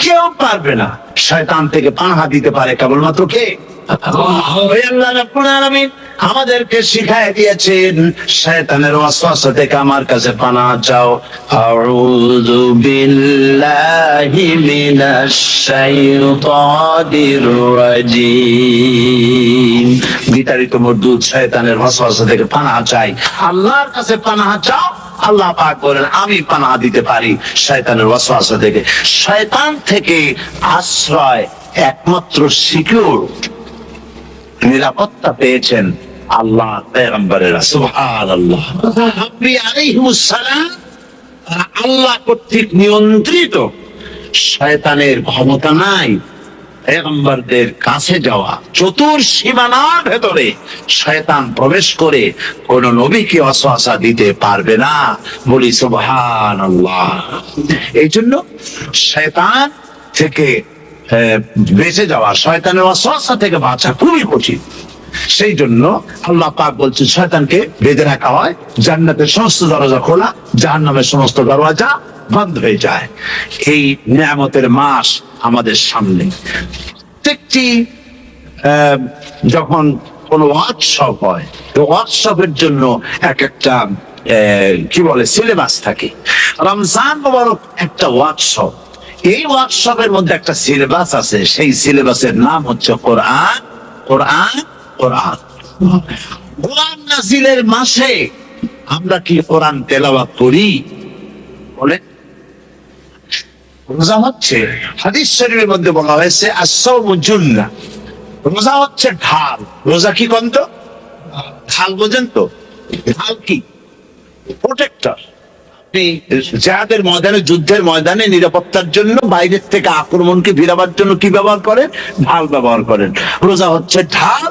কেউ পারবে না। শয়তান থেকে পানাহা দিতে পারে কেবলমাত্র কে? আল্লাহ রাব্বুল আলামিন আমাদেরকে শিখায় দিয়েছেন, শয়তানের ওয়াসওয়াসা থেকে আমার কাছে পানাহ চাও। আউযু বিল্লাহি মিনাশ শাইতানির রাজিম। বিতাড়িত মরদুদ শয়তানের ওয়াসওয়াসা থেকে পানাহ চাই, আল্লাহর কাছে পানাহ চাও। আল্লাহ পাক বলেন, আমি পানাহ দিতে পারি শয়তানের ওয়াসওয়াসা থেকে। শয়তান থেকে আশ্রয় একমাত্র সিকিউর, নিরাপত্তা পেয়েছেন আল্লাহ পয়গম্বরেরা। সুবহানাল্লাহ। নবী আলাইহিস সালাম আল্লাহ কর্তৃক নিয়ন্ত্রিত, শয়তানের ক্ষমতা নাই পয়গম্বরদের কাছে যাওয়া, চতুর সীমানার ভেতরে শয়তান প্রবেশ করে কোন নবীকে ওয়াসওয়াসা দিতে পারবে না। বলি সুবহানাল্লাহ। এই জন্য শয়তান থেকে বেঁচে যাওয়া, শয়তানের ওয়াসওয়াসা থেকে বাঁচা খুবই কঠিন। সেই জন্য আল্লাহ পাক বলছে শয়তানকে বেঁধে রাখা হয়, জান্নাতের সমস্ত দরজা খোলা, জাহান্নামের সমস্ত দরজা বন্ধ হয়ে যায়। এই নিয়ামতের মাস আমাদের সামনে। প্রত্যেকটি যখন কোন ওয়ার্কশপ হয়, তো ওয়ার্কশপের জন্য এক একটা কি বলে সিলেবাস থাকে। রমজান মোবারক একটা ওয়ার্কশপ। এই ওয়ার্কশপের মধ্যে একটা সিলেবাস আছে, সেই সিলেবাসের নাম হচ্ছে কোরআন। কোরআন কোরআন কোরআন নাজিলের মাসে আমরা কি কোরআন তেলাওয়াত করি? বলে রোজা হচ্ছে, হাদিস শরীফের মধ্যে বলা হয়েছে আস-সাওমু জুন্নাহ, রোজা হচ্ছে ঢাল। রোজা কি গন্ধ? ঢাল বোঝেন তো? ঢাল কি? প্রোটেক্টর। আপনি জিহাদের ময়দানে, যুদ্ধের ময়দানে নিরাপত্তার জন্য, বাইরের থেকে আক্রমণকে ভিড়াবার জন্য কি ব্যবহার করেন? ঢাল ব্যবহার করেন। রোজা হচ্ছে ঢাল,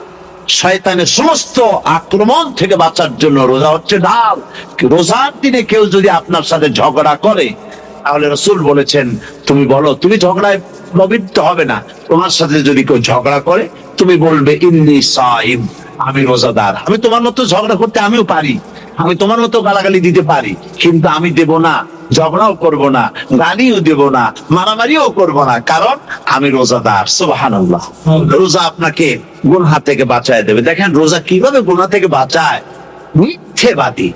শয়তানের সমস্ত আক্রমণ থেকে বাঁচার জন্য রোজা হচ্ছে ঢাল। রোজার দিনে কেউ যদি আপনার সাথে ঝগড়া করে, তাহলে রাসূল বলেছেন তুমি বলো, তুমি ঝগড়ায় প্রবৃত্ত হবে না। তোমার সাথে যদি কেউ ঝগড়া করে, তুমি বলবে ইন্নী সাইম, আমি রোজাদার। আমি তোমার মতো ঝগড়া করতে আমিও পারি, আমি তোমার মতো গালাগালি দিতে পারি, কিন্তু আমি দেব না, ঝগড়াও করব না, গালিও দেব না, মারামারিও করব না, কারণ আমি রোজাদার। সুবহানাল্লাহ। রোজা আপনাকে গুনাহ থেকে বাঁচায় দেবে। দেখেন রোজা কিভাবে গুনাহ থেকে বাঁচায়। মিথ্যেবাদী,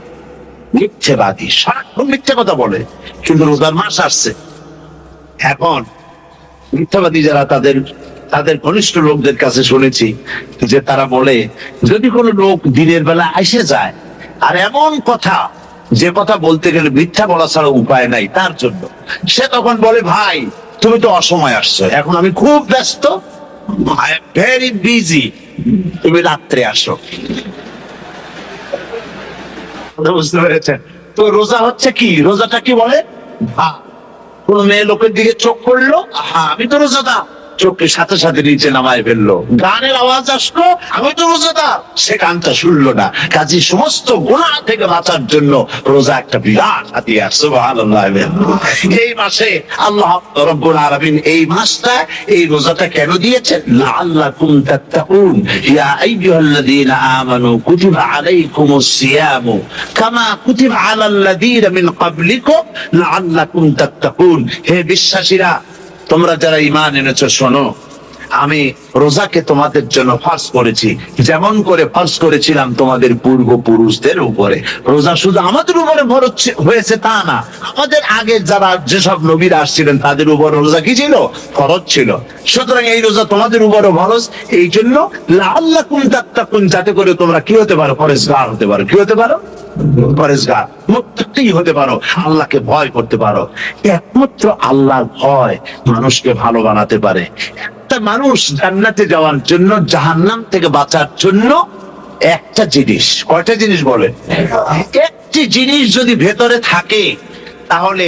মিথ্যেবাদী সারাক্ষণ মিথ্যে কথা বলে, কিন্তু রোজার মাস আসছে, এখন মিথ্যাবাদী যারা, তাদের ঘনিষ্ঠ লোকদের কাছে শুনেছি যে তারা বলে, যদি কোনো লোক দিনের বেলা এসে যায় আর এমন কথা, যে কথা বলতে গেলে মিথ্যা বলা ছাড়া উপায় নাই তার জন্য, সে তখন বলে ভাই তুমি তো অসময় আসছো, এখন আমি খুব ব্যস্ত, আই এম ভেরি বিজি, তুমি রাত্রে আসো। বুঝতে পেরেছেন তো? রোজা হচ্ছে কি? রোজাটা কি বলে? কোন মেয়ে লোকের দিকে চোখ করলো, হ্যাঁ আমি তো রোজাদার, চোখের সাথে সাথে নিচে নামায় ফেললো। গানের আওয়াজ আসলো, আমি তো রোজাদার, সে গানটা শুনলো না। কাজী সমস্ত গুনাহ থেকে বাঁচার জন্য রোজা একটা বিরাট হাতিয়ার। সুবহানাল্লাহ। এই মাসে আল্লাহ রাব্বুল আলামিন এই মাসটা, এই রোজাটা কেন দিয়েছেন? লাআল্লাকুম তাত্তাকুন, ইয়া আইয়ুহাল্লাযীনা আমানু কুতিবা আলাইকুমুস সিয়ামু কামা কুতিবা আলাল্লাযীনা মিন ক্বাবলিকুম লাআল্লাকুম তাত্তাকুন। হে বিশ্বাসীরা, তোমরা যারা ঈমান এনেছো, শোনো, আমি রোজাকে তোমাদের জন্য ফরজ করেছি, যেমন করে ফরজ করেছিলাম তোমাদের পূর্বপুরুষদের উপরে। রোজা শুধু আমাদের উপরে হয়েছে তা না, আমাদের আগে যারা যেসব নবীরা আসছিলেন তাদের উপর রোজা কি ছিল? ফরজ ছিল। সুতরাং এই রোজা তোমাদের উপরে ফরজ, এই জন্য লাআল্লাকুম তাত্তাকুন, যাতে করে তোমরা কি হতে পারো? পরেজগার হতে পারো। কি হতে পারো? পরেজগার, মুত্তাকি হতে পারো, আল্লাহকে ভয় করতে পারো। একমাত্র আল্লাহর ভয় মানুষকে ভালো বানাতে পারে। একটা মানুষ জান্নাতে যাওয়ার জন্য, জাহান্নাম থেকে বাঁচার জন্য একটা জিনিস, কয়টা জিনিস বলে? একটি জিনিস যদি ভেতরে থাকে তাহলে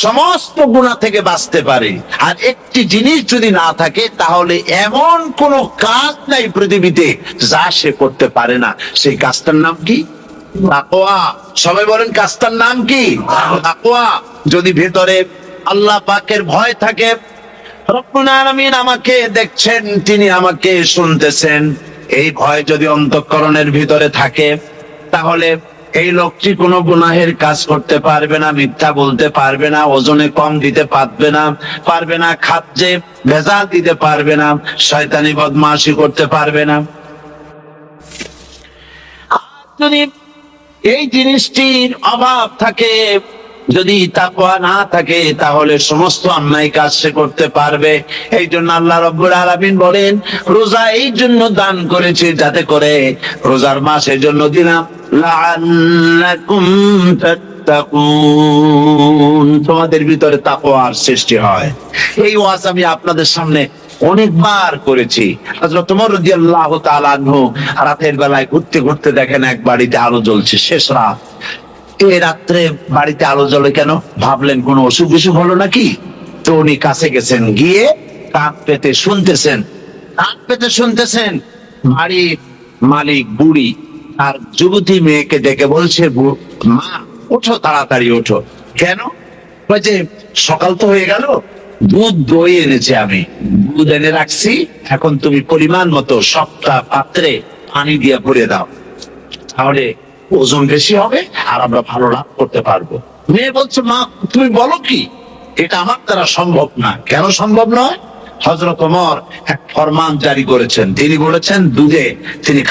সমস্ত গুনাহ থেকে বাঁচতে পারে। আর একটি জিনিস যদি না থাকে তাহলে এমন কোন কাজ নাই পৃথিবীতে যা সে করতে পারে না। সেই কাজটার নাম কি? তাকওয়া। সবাই বলেন কাজটার নাম কি? তাকওয়া। যদি ভেতরে আল্লাহ পাকের ভয় থাকে, রব্বুল আলামিন আমাকে দেখছেন, তিনি আমাকে শুনতেছেন, এই ভয় যদি অন্তঃকরণের ভিতরে থাকে, তাহলে এই লোকটি কোনো গুনাহের কাজ করতে পারবে না, মিথ্যা বলতে পারবে না, ওজনে কম দিতে পারবে না, খাদ্যে ভেজাল দিতে পারবে না, শয়তানি বদমাশি করতে পারবে না। যদি এই জিনিসটির অভাব থাকে, যদি তাকওয়া না থাকে, তাহলে সমস্ত অন্যায় কাজ সে করতে পারবে। এই জন্য আল্লাহ রাব্বুল আলামিন বলেন, রোজা এই জন্য দান করেছে, যাতে করে রোজার মাস এই জন্য দিলাম, লাআল্লাকুম তাত্তাকুন, তোমাদের ভিতরে তাকওয়ার সৃষ্টি হয়। এই ওয়াজ আমি আপনাদের সামনে অনেকবার করেছি। হযরত ওমর রাদিয়াল্লাহু তাআলা আনহু রাতের বেলায় ঘুরতে ঘুরতে দেখেন এক বাড়িতে আলো জ্বলছে, শেষ রাত। এই রাত্রে বাড়িতে আলো জ্বলে কেন? ভাবলেন কোন অসুখ বিসুখ হলো নাকি। তো উনি কাছে গেছেন, গিয়ে কান পেতে শুনতেছেন, কান পেতে শুনতেছেন। বাড়ির মালিক বুড়ি আর যুবতী মেয়েকে ডেকে বলছে, মা ওঠো, তাড়াতাড়ি ওঠো। কেন? ওই যে সকাল তো হয়ে গেল, দুধ দই এনেছে, আমি দুধ এনে রাখছি, এখন তুমি পরিমাণ মতো সবটা পাত্রে পানি দিয়ে ভরে দাও, তাহলে ওজন বেশি হবে আর আমরা ভালো লাভ করতে পারবো। মেয়ে বলছে, মা তুমি বলো কি, এটা আমার দ্বারা সম্ভব না। কেন সম্ভব নয়? হযরত ওমর এক ফরমান জারি করেছেন, তিনি বলেছেন দুধে তিনি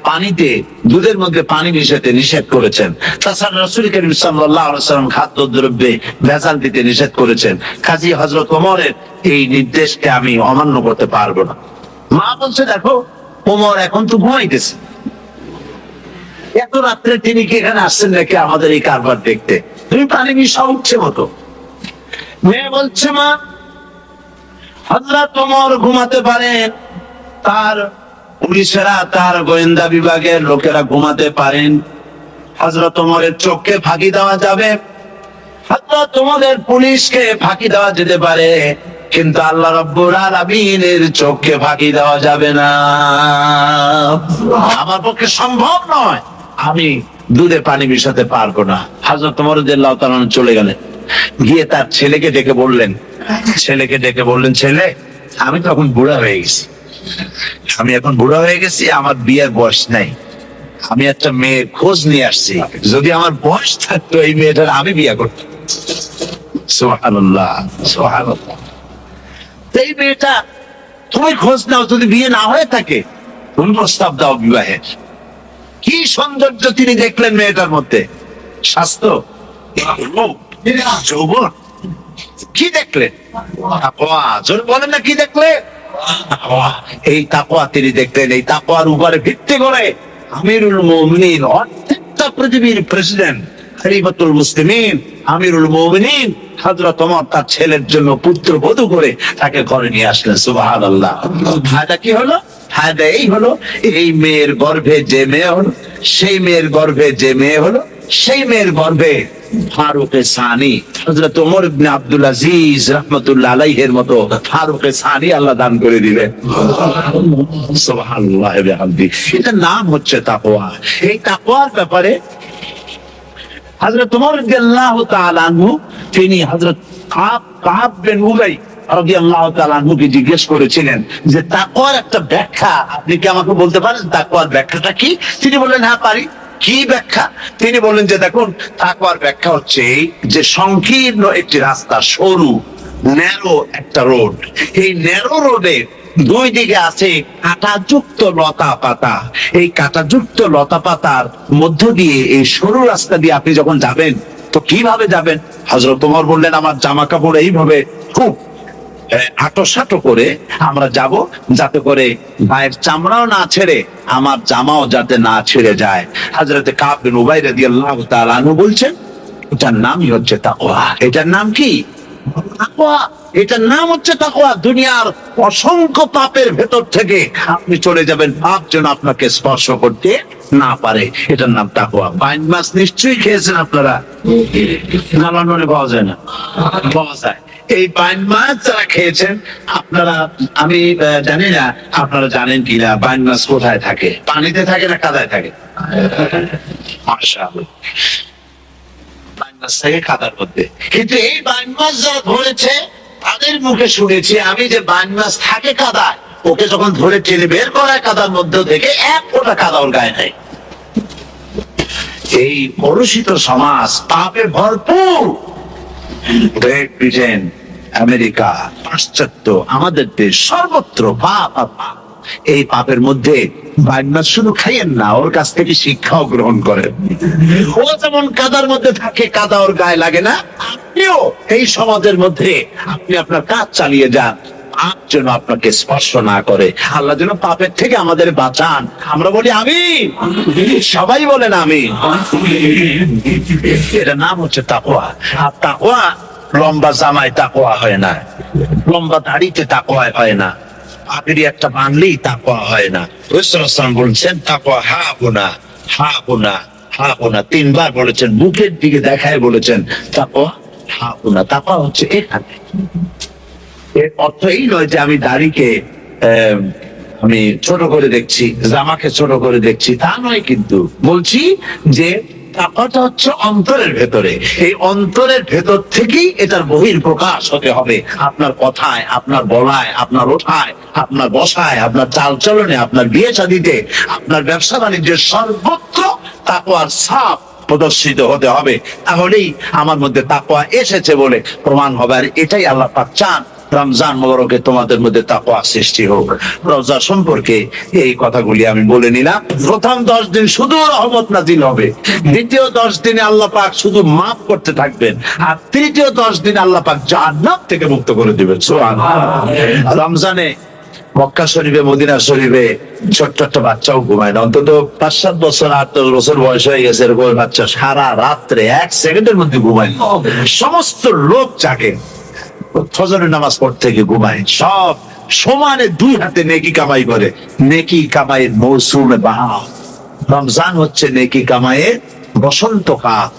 পানিতে দুধের মধ্যে পানি মিশাতে নিষেধ করেছেন। তাছাড়া রাসূল করিম সাল্লাল্লাহু আলাইহি ওয়াসাল্লাম খাদ্য দ্রব্যে ভেজাল দিতে নিষেধ করেছেন। কাজী হযরত ওমরের এই নির্দেশকে আমি অমান্য করতে পারবো না। মা বলছে, দেখো ওমর এখন তো ঘুমাইতেছে, এত রাত্রে তিনি কি এখানে আসছেন নাকি আমাদের এই কারবার দেখতে? তুমি পানি মিশাও উঠছে মতো। মেয়ে বলছে, মা হযরত ওমর ঘুমাতে পারেন, তার পুলিশেরা, তার গোয়েন্দা বিভাগের লোকেরা ঘুমাতে পারেন, হযরত ওমরের চোখকে ফাঁকি দেওয়া যাবে, হযরত ওমরের পুলিশকে ফাঁকি দেওয়া যেতে পারে, কিন্তু আল্লাহ রাব্বুল আলামিনের চোখকে ফাঁকি দেওয়া যাবে না। আমার পক্ষে সম্ভব নয়, আমি দুধে পানি মিশাতে পারবো না। হযরত ওমর রাদিয়াল্লাহু তাআলা চলে গেলেন, গিয়ে তার ছেলেকে ডেকে বললেন, ছেলে আমি তো এখন বুড়া হয়ে গেছি, আমি এখন বুড়া হয়ে গেছি, আমার বিয়ের বয়স নাই, আমি একটা মেয়ের খোঁজ নিয়ে আসছি, যদি আমার বয়স থাকতো এই মেয়েটার আমি বিয়ে করতাম। সুবহানাল্লাহ, সুবহানাল্লাহ। এই মেয়েটা তুমি খোঁজ নাও, যদি বিয়ে না হয়ে থাকে তুমি প্রস্তাব দাও বিবাহের। কি সৌন্দর্য তিনি দেখলেন মেয়েটার মধ্যে, স্বাস্থ্য, রূপ, যৌবন, কি দেখলেন? তাকওয়া। জোরে বলেন না, কি দেখলেন? এই তাকওয়া তিনি দেখলেন। এই তাকওয়ার উপরে ভিত্তি করে আমিরুল মুমিনিন, অর্ধেকটা পৃথিবীর প্রেসিডেন্ট, খলিফাতুল মুসলিমিন, আমিরুল মুমিনিন হযরত ওমর তার ছেলের জন্য পুত্রবধূ করে তাকে ঘরে নিয়ে আসলেন। সুবহানাল্লাহ। ফায়দা কি হলো? ফায়দা এই হলো, এই মেয়ের গর্ভে যে মেয়ে হলো, সেই মেয়ের গর্ভে যে মেয়ে হলো, সেই মেয়ের গর্ভে ফারুকে সানি হযরত ওমর ইবনে আব্দুল আজিজ রাহমাতুল্লাহ আলাইহির মতো ফারুকে সানি আল্লাহ দান করে দিলেন। সুবহানাল্লাহ ওয়া বিহামদিহি। এটার নাম হচ্ছে তাকওয়া। এই তাকওয়ার ব্যাপারে হযরত ওমর রাদিয়াল্লাহু তাআলা আনহু তিনি হযরত কাব বিন উবাই রাদিয়াল্লাহু তাআলা আনহুকে জিজ্ঞেস করেছিলেন যে তাকওয়ার একটা ব্যাখ্যা আপনি কি আমাকে বলতে পারেন, তাকওয়ার ব্যাখ্যাটা কি? তিনি বললেন, হ্যাঁ পারি। কি ব্যাখ্যা? তিনি বললেন যে দেখুন, তাকওয়ার ব্যাখ্যা হচ্ছে যে সংকীর্ণ একটি রাস্তা, সরু ন্যারো একটা রোড, এই ন্যারো রোডে দুই দিকে আছে কাঁটাযুক্ত লতা পাতা, এই কাঁটাযুক্ত লতা পাতার মধ্য দিয়ে এই সরু রাস্তা দিয়ে আপনি যখন যাবেন তো কিভাবে যাবেন? হযরত ওমর বললেন, আমার জামা কাপড় এইভাবে খুব আটো করে আমরা যাব, যাতে করে গায়ের চামড়াও না ছেড়ে আমার জামাও যাতে না ছেড়ে যায়। হযরত কাব বিন উবাই রাদিয়াল্লাহু তাআলা আনহু বলছেন, এটার নামই হচ্ছে তাকওয়া। এটার নাম কি? তাকওয়া। এটার নাম হচ্ছে তাকওয়া। দুনিয়ার অসংখ্য পাপের ভেতর থেকে আপনি চলে যাবেন, পাপ যেন আপনাকে স্পর্শ করতে না পারে। এটার নাম তাকওয়া। বাইন মাছ নিশ্চয়ই খেয়েছেন আপনারা, নালানলে পাওয়া যায় না? পাওয়া যায়। এই বাইন মাছ যারা খেয়েছেন আপনারা, আমি জানি না আপনারা জানেন কিনা, বাইন মাছ কোথায় থাকে? পানিতে থাকে না কাদায় থাকে? মাশাআল্লাহ, বাইন মাছ থাকে কাদার মধ্যে। কিন্তু এই বাইন মাছ যারা ধরেছে তাদের মুখে শুনেছি আমি যে বাইন মাছ থাকে কাদায়, ওকে যখন ধরে টেনে বের করায় কাদার মধ্যে থেকে এক ফোঁটা কাদা ওর গায়ে নেই। এই কলুষিত সমাজ, পাপে ভরপুর। গ্রেট ব্রিটেন, আমেরিকা, পাশ্চাত্য, আমাদের দেশ, সর্বত্র পাপ আর পাপ। এই পাপের মধ্যে বাইন মাছ শুধু খাইয়েন না, ওর কাছ থেকে শিক্ষাও গ্রহণ করেন। ও যেমন কাদার মধ্যে থাকে, কাদা ওর গায়ে লাগে না, আপনিও এই সমাজের মধ্যে আপনি আপনার কাজ চালিয়ে যান, পাপ যেন আপনাকে স্পর্শ না করে। আল্লাহ যেন পাপের থেকে আমাদের বাঁচান। আমরা বলি আমিন, সবাই বলেন আমিন। এটার নাম হচ্ছে তাকওয়া। আর তাকওয়া লম্বা জামায় তাকওয়া হয় না, লম্বা দাড়িতে তাকওয়া হয় না, পাগড়ি একটা বানলেই তাকওয়া হয় না। রাসূল সাল্লাল্লাহু আলাইহি ওয়াসাল্লাম বলেছেন তাকওয়া হাগুনা হাগুনা হাগুনা, তিনবার বলেছেন, বুকের দিকে দেখায় বলেছেন তাকওয়া হাগুনা। তাকওয়া হচ্ছে এখানে, এর অর্থ এই নয় যে আমি দাড়িকে আমি ছোট করে দেখছি, জামাকে ছোট করে দেখছি, তা নয়। কিন্তু বলছি যে তাকওয়াটা হচ্ছে অন্তরের ভেতরে, এই অন্তরের ভেতর থেকেই এটার বহির প্রকাশ হতে হবে। আপনার কথায়, আপনার বলায়, আপনার ওঠায়, আপনার বসায়, আপনার চালচলনে, আপনার বিয়ে শাদীতে, আপনার ব্যবসা বাণিজ্যের সর্বত্র তাকওয়ার ছাপ প্রদর্শিত হতে হবে। তাহলেই আমার মধ্যে তাকওয়া এসেছে বলে প্রমাণ হবে। আর এটাই আল্লাহ পাক চান, রমজান মোবারকে তোমাদের মধ্যে তাকওয়া সৃষ্টি হোক। রোজা সম্পর্কে এই কথাগুলি আমি বলে নিলাম। প্রথম 10 দিন শুধু রহমত নাজিল হবে, দ্বিতীয় 10 দিনে আল্লাহ পাক শুধু মাফ করতে থাকবেন, আর তৃতীয় 10 দিন আল্লাহ পাক জান্নাত থেকে মুক্ত করে দিবেন। সুবহানাল্লাহ। রমজানে মক্কা শরীফে, মদিনা শরীফে ছোট্ট একটা বাচ্চাও ঘুমায় না। অন্তত 5-7 বছর, 8-10 বছর বয়স হয়ে গেছে এরকম বাচ্চা সারা রাত্রে 1 সেকেন্ডের মধ্যে ঘুমায় না। সমস্ত লোক জাগে, ফজরের নামাজ পড়তে গিয়ে ঘুমায়, সব সমানে 2 হাতে নেকি কামাই করে। নেকি কামাইয়ের মৌসুমে বাহার। রমজান হচ্ছে নেকি কামাইয়ের বসন্তকাল।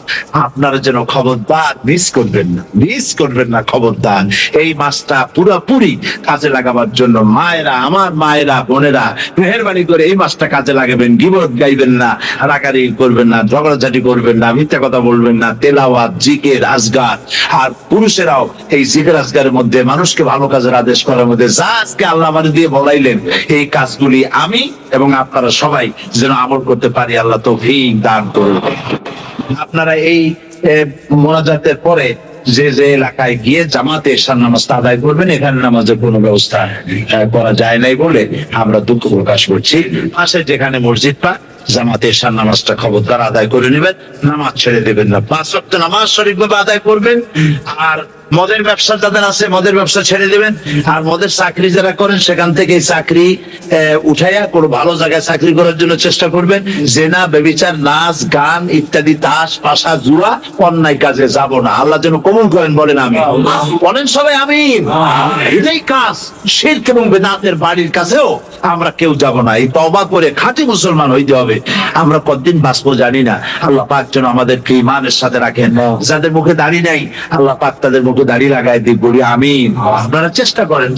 আপনারা যেন খবরদার মিস করবেন না, মিস করবেন না, খবরদার। এই মাসটা পুরোপুরি কাজে লাগাবার জন্য মায়েরা, আমার মায়েরা, বোনেরা, মেহেরবানি করে এই মাসটা কাজে লাগাবেন। গীবত গাইবেন না, রাগারি করবেন না, ঝগড়াঝাটি করবেন না, মিথ্যা কথা বলবেন না, তেলাওয়াত, জিকির, আজগার। আর পুরুষেরাও এই জিকির আজগারের মধ্যে, মানুষকে ভালো কাজের আদেশ করার মধ্যে যা আজকে আল্লাহ আমাদের দিয়ে বলাইলেন, এই কাজগুলি আমি এবং আপনারা সবাই যেন আমল করতে পারি। আল্লাহ তৌফিক দান করুন। আপনারা এই মোনাজাতের পরে যে যে এলাকায় গিয়ে জামাতে এশার নামাজটা আদায় করবেন, এখানে নামাজের কোনো ব্যবস্থা করা যায় নাই বলে আমরা দুঃখ প্রকাশ করছি। পাশে যেখানে মসজিদ পাক, জামাতে এশার নামাজটা খবরদার আদায় করে নেবেন, নামাজ ছেড়ে দেবেন না। 5 ওয়াক্ত নামাজ সঠিকভাবে আদায় করবেন। আর মদের ব্যবসা যাদের আছে, মদের ব্যবসা ছেড়ে দিবেন। আর মদের চাকরি যারা করেন, সেখান থেকে চাকরি উঠাইয়া কোনো ভালো জায়গায় চাকরি করার জন্য চেষ্টা করবেন। জেনা, ব্যভিচার, নাচ, গান ইত্যাদি, তাস, পাশা, জুয়া, অন্যায় কাজে যাব না। আল্লাহ যেন কবুল করেন, বলেন আমিন। বলেন সবাই আমিন। এটাই কাজ। শিরক এবং বেদাতের বাড়ির কাছেও আমরা কেউ যাব না। এই তওবা করে খাঁটি মুসলমান হইতে হবে। আমরা কতদিন বাঁচবো জানি না। আল্লাহ পাক যেন আমাদেরকে ঈমানের সাথে রাখেন। যাদের মুখে দাড়ি নাই, আল্লাহ পাক তাদের মুখে দাড়ি লাগাই দিক, বলি আমিন। আপনারা চেষ্টা করেন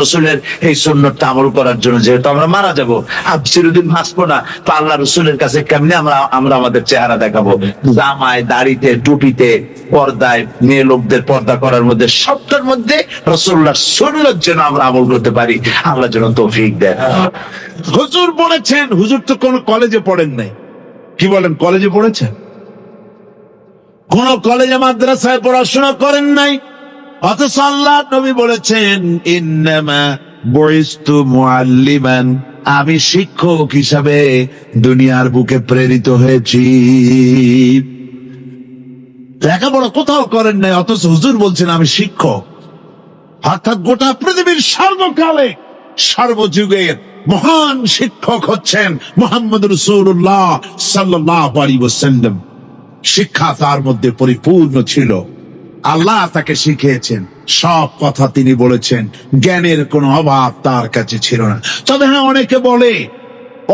রসুলের এই সুন্নতটা আমল করার জন্য। যেহেতু আমরা মারা যাবো, আর চিরদিন বাঁচবো না, তো আল্লাহ রসুলের কাছে কেমনে আমরা আমাদের চেহারা দেখাবো? জামায়, দাড়িতে, টুপিতে, পর্দায়, মেয়ে লোকদের পর্দা করার মধ্যে, সবটার মধ্যে রসুল্লাহর সুন্নত যেন আমরা আমল করতে পারি। আল্লাহ যেন তৌফিক দেন। হুজুর বলেছেন, হুজুর তো কোন কলেজে পড়েন নাই, কি বলেন? কলেজে পড়েছেন? কোন কলেজে মাদ্রাসায় পড়াশোনা করেন নাই, অথচ আল্লাহ নবী বলেছেন ইন্নামা বুইস্তু মুআল্লিমান, আমি শিক্ষক হিসাবে দুনিয়ার বুকে প্রেরিত হয়েছি। লেখাপড়া কোথাও করেন নাই, অথচ হুজুর বলছেন আমি শিক্ষক। অর্থাৎ গোটা পৃথিবীর সর্বকালে সর্বযুগের মহান শিক্ষক হচ্ছেন মুহাম্মদ রাসূলুল্লাহ সাল্লাল্লাহু আলাইহি ওয়াসাল্লাম। শিক্ষা তার মধ্যে পরিপূর্ণ ছিল। আল্লাহ তাকে শিখিয়েছেন, সব কথা তিনি বলেছেন, জ্ঞানের কোনো অভাব তার কাছে ছিল না। তবে হ্যাঁ,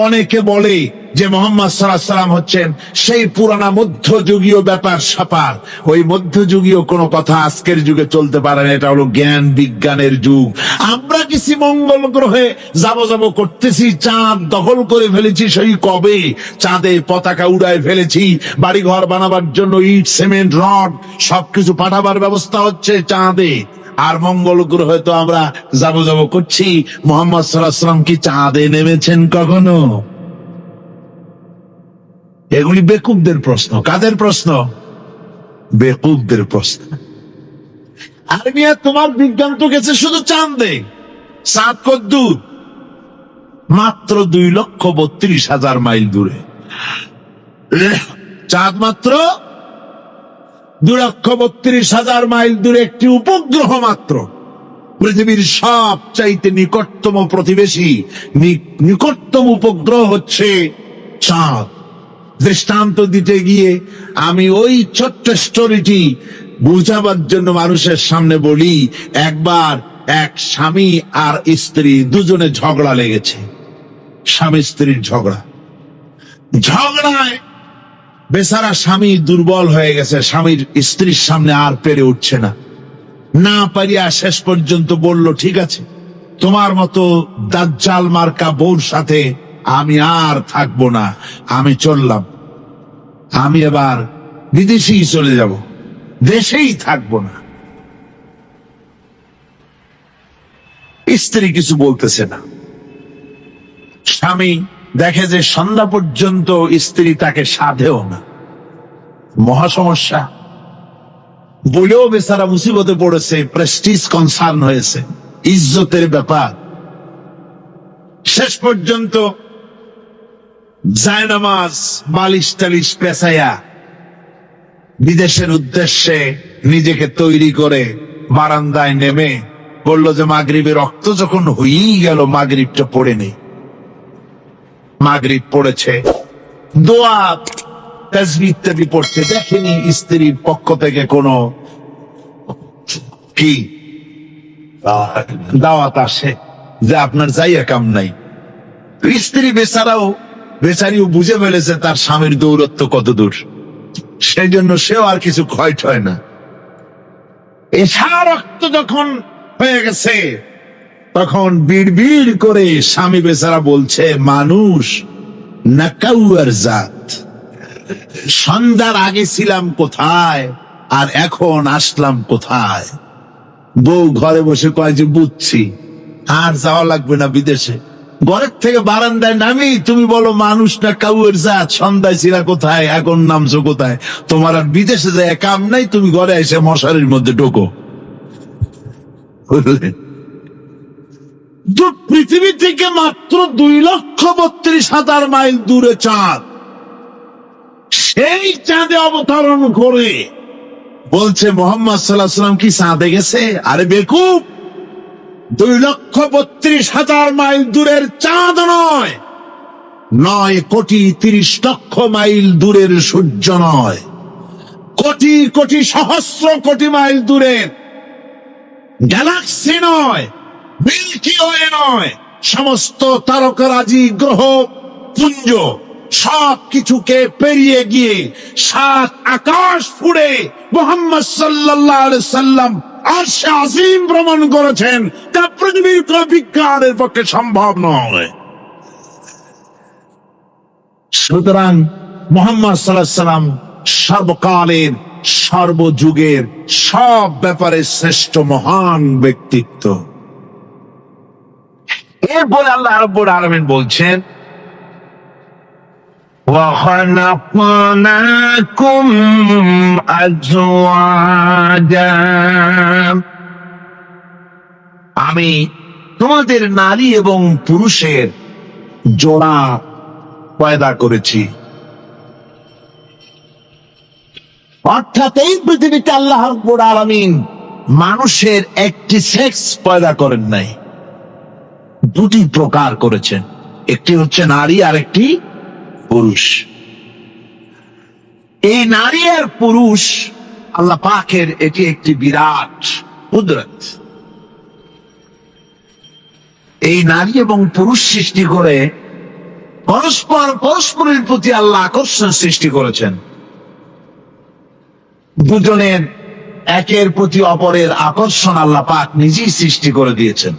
অনেকে বলে যে মুহাম্মদ সাল্লাল্লাহু আলাইহি ওয়াসাল্লাম হচ্ছেন সেই পুরানা মধ্যযুগীয় ব্যাপার স্যাপার। ওই মধ্যযুগীয় কোনো কথা আজকের যুগে চলতে পারে না। এটা হলো জ্ঞান বিজ্ঞানের যুগ। আমরা কিছু মঙ্গল গ্রহে যাব করতেছি, চাঁদ দখল করে ফেলেছি সেই কবে, চাঁদে পতাকা উড়ায় ফেলেছি, বাড়ি ঘর বানাবার জন্য ইট, সিমেন্ট, রড সবকিছু পাঠাবার ব্যবস্থা হচ্ছে চাঁদে। আর মঙ্গল গ্রহে তো আমরা যাব করছি। মুহাম্মদ সাল্লাল্লাহু আলাইহি ওয়াসাল্লাম কি চাঁদে নেমেছেন কখনো? এগুলি বেকুবদের প্রশ্ন। কাদের প্রশ্ন? বেকুবদের প্রশ্ন। আর মিয়া, তোমার বিজ্ঞান তো গেছে শুধু চাঁদে। চাঁদ কদ্দূর? মাত্র 2,32,000 মাইল দূরে। চাঁদ মাত্র 2,32,000 মাইল দূরে একটি উপগ্রহ মাত্র। পৃথিবীর সব চাইতে নিকটতম প্রতিবেশী, নিকটতম উপগ্রহ হচ্ছে চাঁদ। দৃষ্টান্ত দিতে গিয়ে আমি ওই ছোট্ট স্টোরিটি বুঝাবার জন্য মানুষের সামনে বলি। একবার এক স্বামী আর স্ত্রী দুজনে ঝগড়া লেগেছে। স্বামী স্ত্রীর ঝগড়ায় বেচারা স্বামী দুর্বল হয়ে গেছে, স্বামীর স্ত্রীর সামনে আর পেরে উঠছে না। না পারিয়া শেষ পর্যন্ত বলল, ঠিক আছে, তোমার মতো দাজ্জাল মার্কা বউর সাথে আমি আর থাকবো না, আমি চললাম, আমি এবার বিদেশেই চলে যাব, দেশেই থাকবো না। স্ত্রী কিছু বলতেছে না। স্বামী দেখে যে সন্ধ্যা পর্যন্ত স্ত্রী তাকে সাধেও না, মহা সমস্যা। বলেও বেচারা মুসিবতে পড়েছে, প্রেস্টিজ কনসার্ন হয়েছে, ইজ্জতের ব্যাপার। শেষ পর্যন্ত জায়নামাজ বালিশ টালিশ পেঁচাইয়া বিদেশের উদ্দেশ্যে নিজেকে তৈরি করে বারান্দায় নেমে বলল যে মাগরিবের রক্ত যখন হয়েই গেল, মাগরিবটা পড়ে নেই। মাগরিব পড়েছে, দোয়া তাসবিহ ইত্যাদি পড়ছে, দেখেনি স্ত্রীর পক্ষ থেকে কোনো কি দাওয়াত আসে যে আপনার যাইয়া কাম নাই। স্ত্রী বেচারিও বুঝে ফেলেছে তার স্বামীর দৌরত্ব কত দূর, সেই জন্য সেও আর কিছু ক্ষয় টয় না। এসা রক্ত যখন হয়ে গেছে তখন বিড় করে স্বামী বেচারা বলছে, মানুষ নাকাউয়ার জাত, সন্ধ্যার আগে ছিলাম কোথায় আর এখন আসলাম কোথায়। বউ ঘরে বসে কয় যে বুঝছি, আর যাওয়া লাগবে না বিদেশে। ঘরের থেকে বারান্দায় নামি তুমি বলো মানুষ না কাউয়ের জাত, সন্ধ্যায় ছিলা কোথায় এখন নামছো কোথায়। তোমার আর বিদেশে যায় কাম নাই, তুমি ঘরে এসে মশারির মধ্যে ঢোকো। পৃথিবী থেকে মাত্র 2,32,000 মাইল দূরে চাঁদ, সেই চাঁদে অবতরণ করে বলছে মোহাম্মদ সাল্লাল্লাহু আলাইহি ওয়াসাল্লাম কি চাঁদে গেছে? আরে বেকুব, 2,32,000 মাইল দূরের চাঁদ নয়, 9,30,00,000 মাইল দূরের সূর্য নয়, কোটি কোটি সহস্র কোটি মাইল দূরের গ্যালাক্সি নয়, মিল্কি ওয়ে নয়, সমস্ত তারকারাজি গ্রহ পুঞ্জ সব কিছুকে পেরিয়ে গিয়ে 7 আকাশ ফুড়ে মুহাম্মদ সাল্লাল্লাহু আলাইহি সাল্লাম আরশে আজিম ভ্রমণ করেছেন, তা পৃথিবীর কোন বিজ্ঞানের পক্ষে সম্ভব নয়। সুতরাং মুহাম্মদ সাল্লাল্লাহু আলাইহি সাল্লাম সর্বকালের সর্বযুগের সব ব্যাপারে শ্রেষ্ঠ মহান ব্যক্তিত্ব। এরপরে আল্লাহ রাব্বুল আলামিন বলছেন, وَخَلَقْنَاكُمْ أَزْوَاجًا, আমি তোমাদের নারী এবং পুরুষের জোড়া পয়দা করেছি। অর্থাৎ এই পৃথিবীতে আল্লাহ রাব্বুল আলামিন মানুষের একটি সেক্স পয়দা করেন নাই, দুটি প্রকার করেছেন, একটি হচ্ছে নারী আর একটি পুরুষ। এই নারী আর পুরুষ আল্লাহ পাকের এটি একটি বিরাট কুদরত। এই নারী এবং পুরুষ সৃষ্টি করে পরস্পরের প্রতি আল্লাহ আকর্ষণ সৃষ্টি করেছেন। দুজনের একের প্রতি অপরের আকর্ষণ আল্লাহ পাক নিজেই সৃষ্টি করে দিয়েছেন।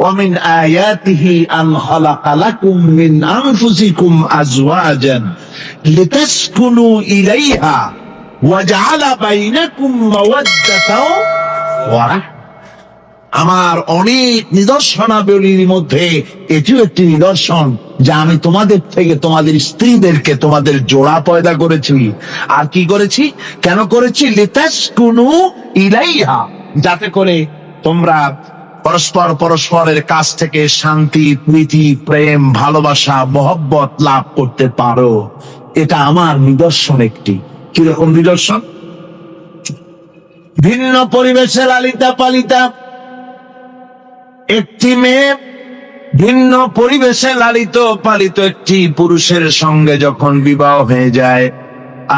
ومن آياته أن خلق لكم من أنفسكم أزواجا لتسكنوا إليها وجعل بينكم مودة ورحمة। আমার অনেক নিদর্শনাবলীর মধ্যে এটিও একটি নিদর্শন যে আমি তোমাদের থেকে তোমাদের স্ত্রীদেরকে তোমাদের জোড়া পয়দা করেছি। আর কি করেছি, কেন করেছি? লিতাসকুনু ইলাইহা, যাতে করে তোমরা পরস্পরের কাছ থেকে শান্তি, প্রীতি, প্রেম, ভালোবাসা, মহব্বত লাভ করতে পারো। এটা আমার নিদর্শন একটি। কিরকম নিদর্শন? ভিন্ন পরিবেশে লালিতা পালিতা একটি মেয়ে ভিন্ন পরিবেশে লালিত পালিত একটি পুরুষের সঙ্গে যখন বিবাহ হয়ে যায়,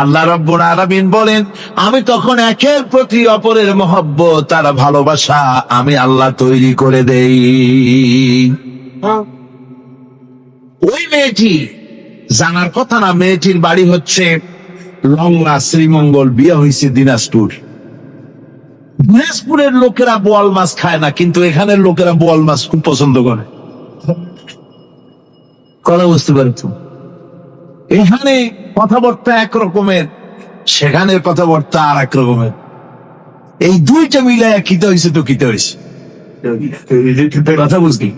আল্লাহ রাব্বুল আলামিন বলেন আমি তখন একের প্রতি অপরের মহব্বত আর ভালোবাসা আমি আল্লাহ তৈরি করে দেই। ওই মেয়েটি জানার কথা না, মেয়েটির বাড়ি হচ্ছে লংলা শ্রীমঙ্গল, বিয়ে হয়েছে দিনাজপুর। দিনাজপুরের লোকেরা বোয়াল মাছ খায় না, কিন্তু এখানের লোকেরা বোয়াল মাছ খুব পছন্দ করে। কথা বুঝতে পারছো? এখানে কথাবার্তা এক রকমের, সেখানের কথাবার্তা আর এক রকমের। এই দুইটা মিলায় কিতে হয়েছে তো কিতে হয়েছে, কথা বুঝলি?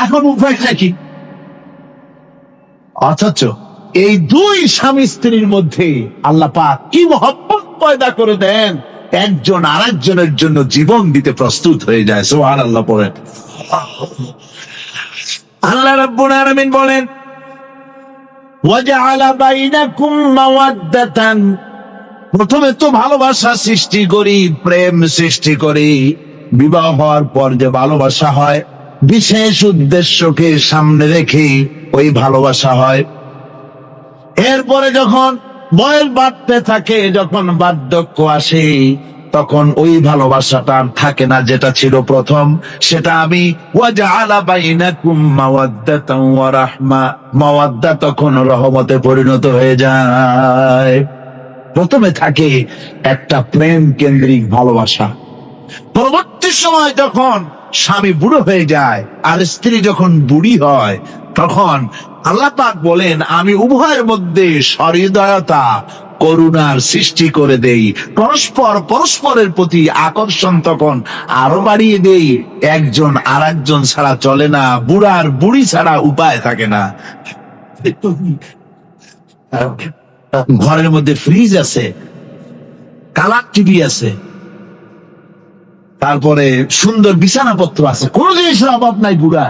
এখন উপায়টা কি? অথচ এই দুই স্বামী স্ত্রীর মধ্যে আল্লাহ পাক কি মহব্বত পয়দা করে দেন, একজন আরেকজনের জন্য জীবন দিতে প্রস্তুত হয়ে যায়। সুবহানাল্লাহ পড়েন। আল্লাহ রাব্বুল আলামিন বলেন, ওয়াজআলা বাইনাকুম মাওয়াদ্দাতান, প্রথমে তো ভালোবাসা সৃষ্টি করি, প্রেম সৃষ্টি করি। বিবাহ হওয়ার পর যে ভালোবাসা হয়, বিশেষ উদ্দেশ্যকে সামনে রেখে ওই ভালোবাসা হয়। এরপরে যখন বয়স বাড়তে থাকে, যখন বার্ধক্য আসে, তখন ওই ভালোবাসাটা আর থাকে না যেটা ছিল প্রথম। সেটা আমি ওয়াজআলা বাইনাকুম মাওয়াদ্দাতান ওয়া রাহমা, মাওয়াদ্দা তখন রহমতে পরিণত হয়ে যায়। প্রথমে থাকে একটা প্রেম কেন্দ্রিক ভালোবাসা, পরবর্তী সময় যখন স্বামী বুড়ো হয়ে যায় আর স্ত্রী যখন বুড়ি হয়, তখন আল্লাহ পাক বলেন আমি উভয়ের মধ্যে সহৃদয়তা, করুণার সৃষ্টি করে দেই, পরস্পরের প্রতি আকর্ষণ তখন আরো বাড়িয়ে দেই। একজন আর একজন ছাড়া চলে না, বুড়ার বুড়ি ছাড়া উপায় থাকে না। ঘরের মধ্যে ফ্রিজ আছে, কালার টিভি আছে, তারপরে সুন্দর বিছানাপত্র আছে, কোন জিনিসের অভাব নাই। বুড়া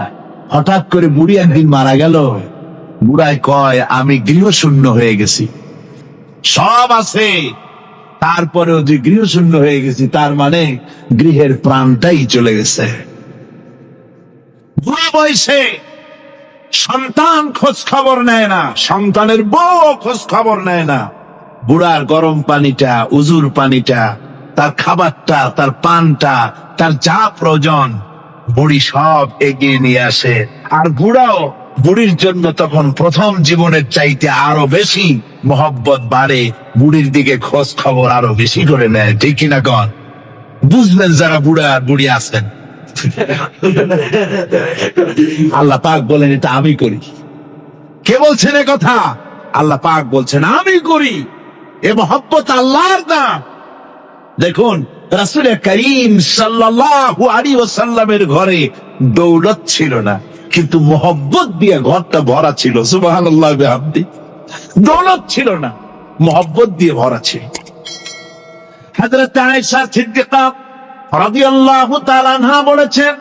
হঠাৎ করে বুড়ি একদিন মারা গেল, বুড়ায় কয় আমি গৃহশূন্য হয়ে গেছি। সব আছে, তারপরেও যে গৃহশূন্য হয়ে গেছি, তার মানে গৃহের প্রাণটাই চলে গেছে। বুড়া বয়সে সন্তান খোঁজ খবর নেয় না, সন্তানের বউ খোঁজ খবর নেয় না। বুড়ার গরম পানিটা, উজুর পানিটা, তার খাবারটা, তার পানটা, তার যা প্রয়োজন বুড়ি সব এগিয়ে নিয়ে আসে। আর বুড়াও বুড়ির জন্য তখন প্রথম জীবনের চাইতে আরো বেশি মহব্বত বাড়ে, বুড়ির দিকে খোঁজ খবর আরো বেশি করে নেয়। ঠিক কিনা কন? বুঝলেন যারা বুড়া আর বুড়ি আছেন। আল্লাহ পাক বলেন এটা আমি করি। কে বলছেন এ কথা? আল্লাহ পাক বলছেন আমি করি। এ মহব্বত আল্লাহর নাম। দেখুন রাসূল করিম সাল্লাল্লাহু আলাইহি ওয়াসাল্লামের ঘরে দৌলত ছিল না, কিন্তু মহব্বত দিয়ে ঘরটা ভরা ছিল। সুবহানাল্লাহ বিহামদি। দৌলত ছিল না, মহব্বত দিয়ে ভরা ছিল। হযরত আয়েশা সিদ্দিকা রাদিয়াল্লাহু তাআলা আনহা বলেছেন,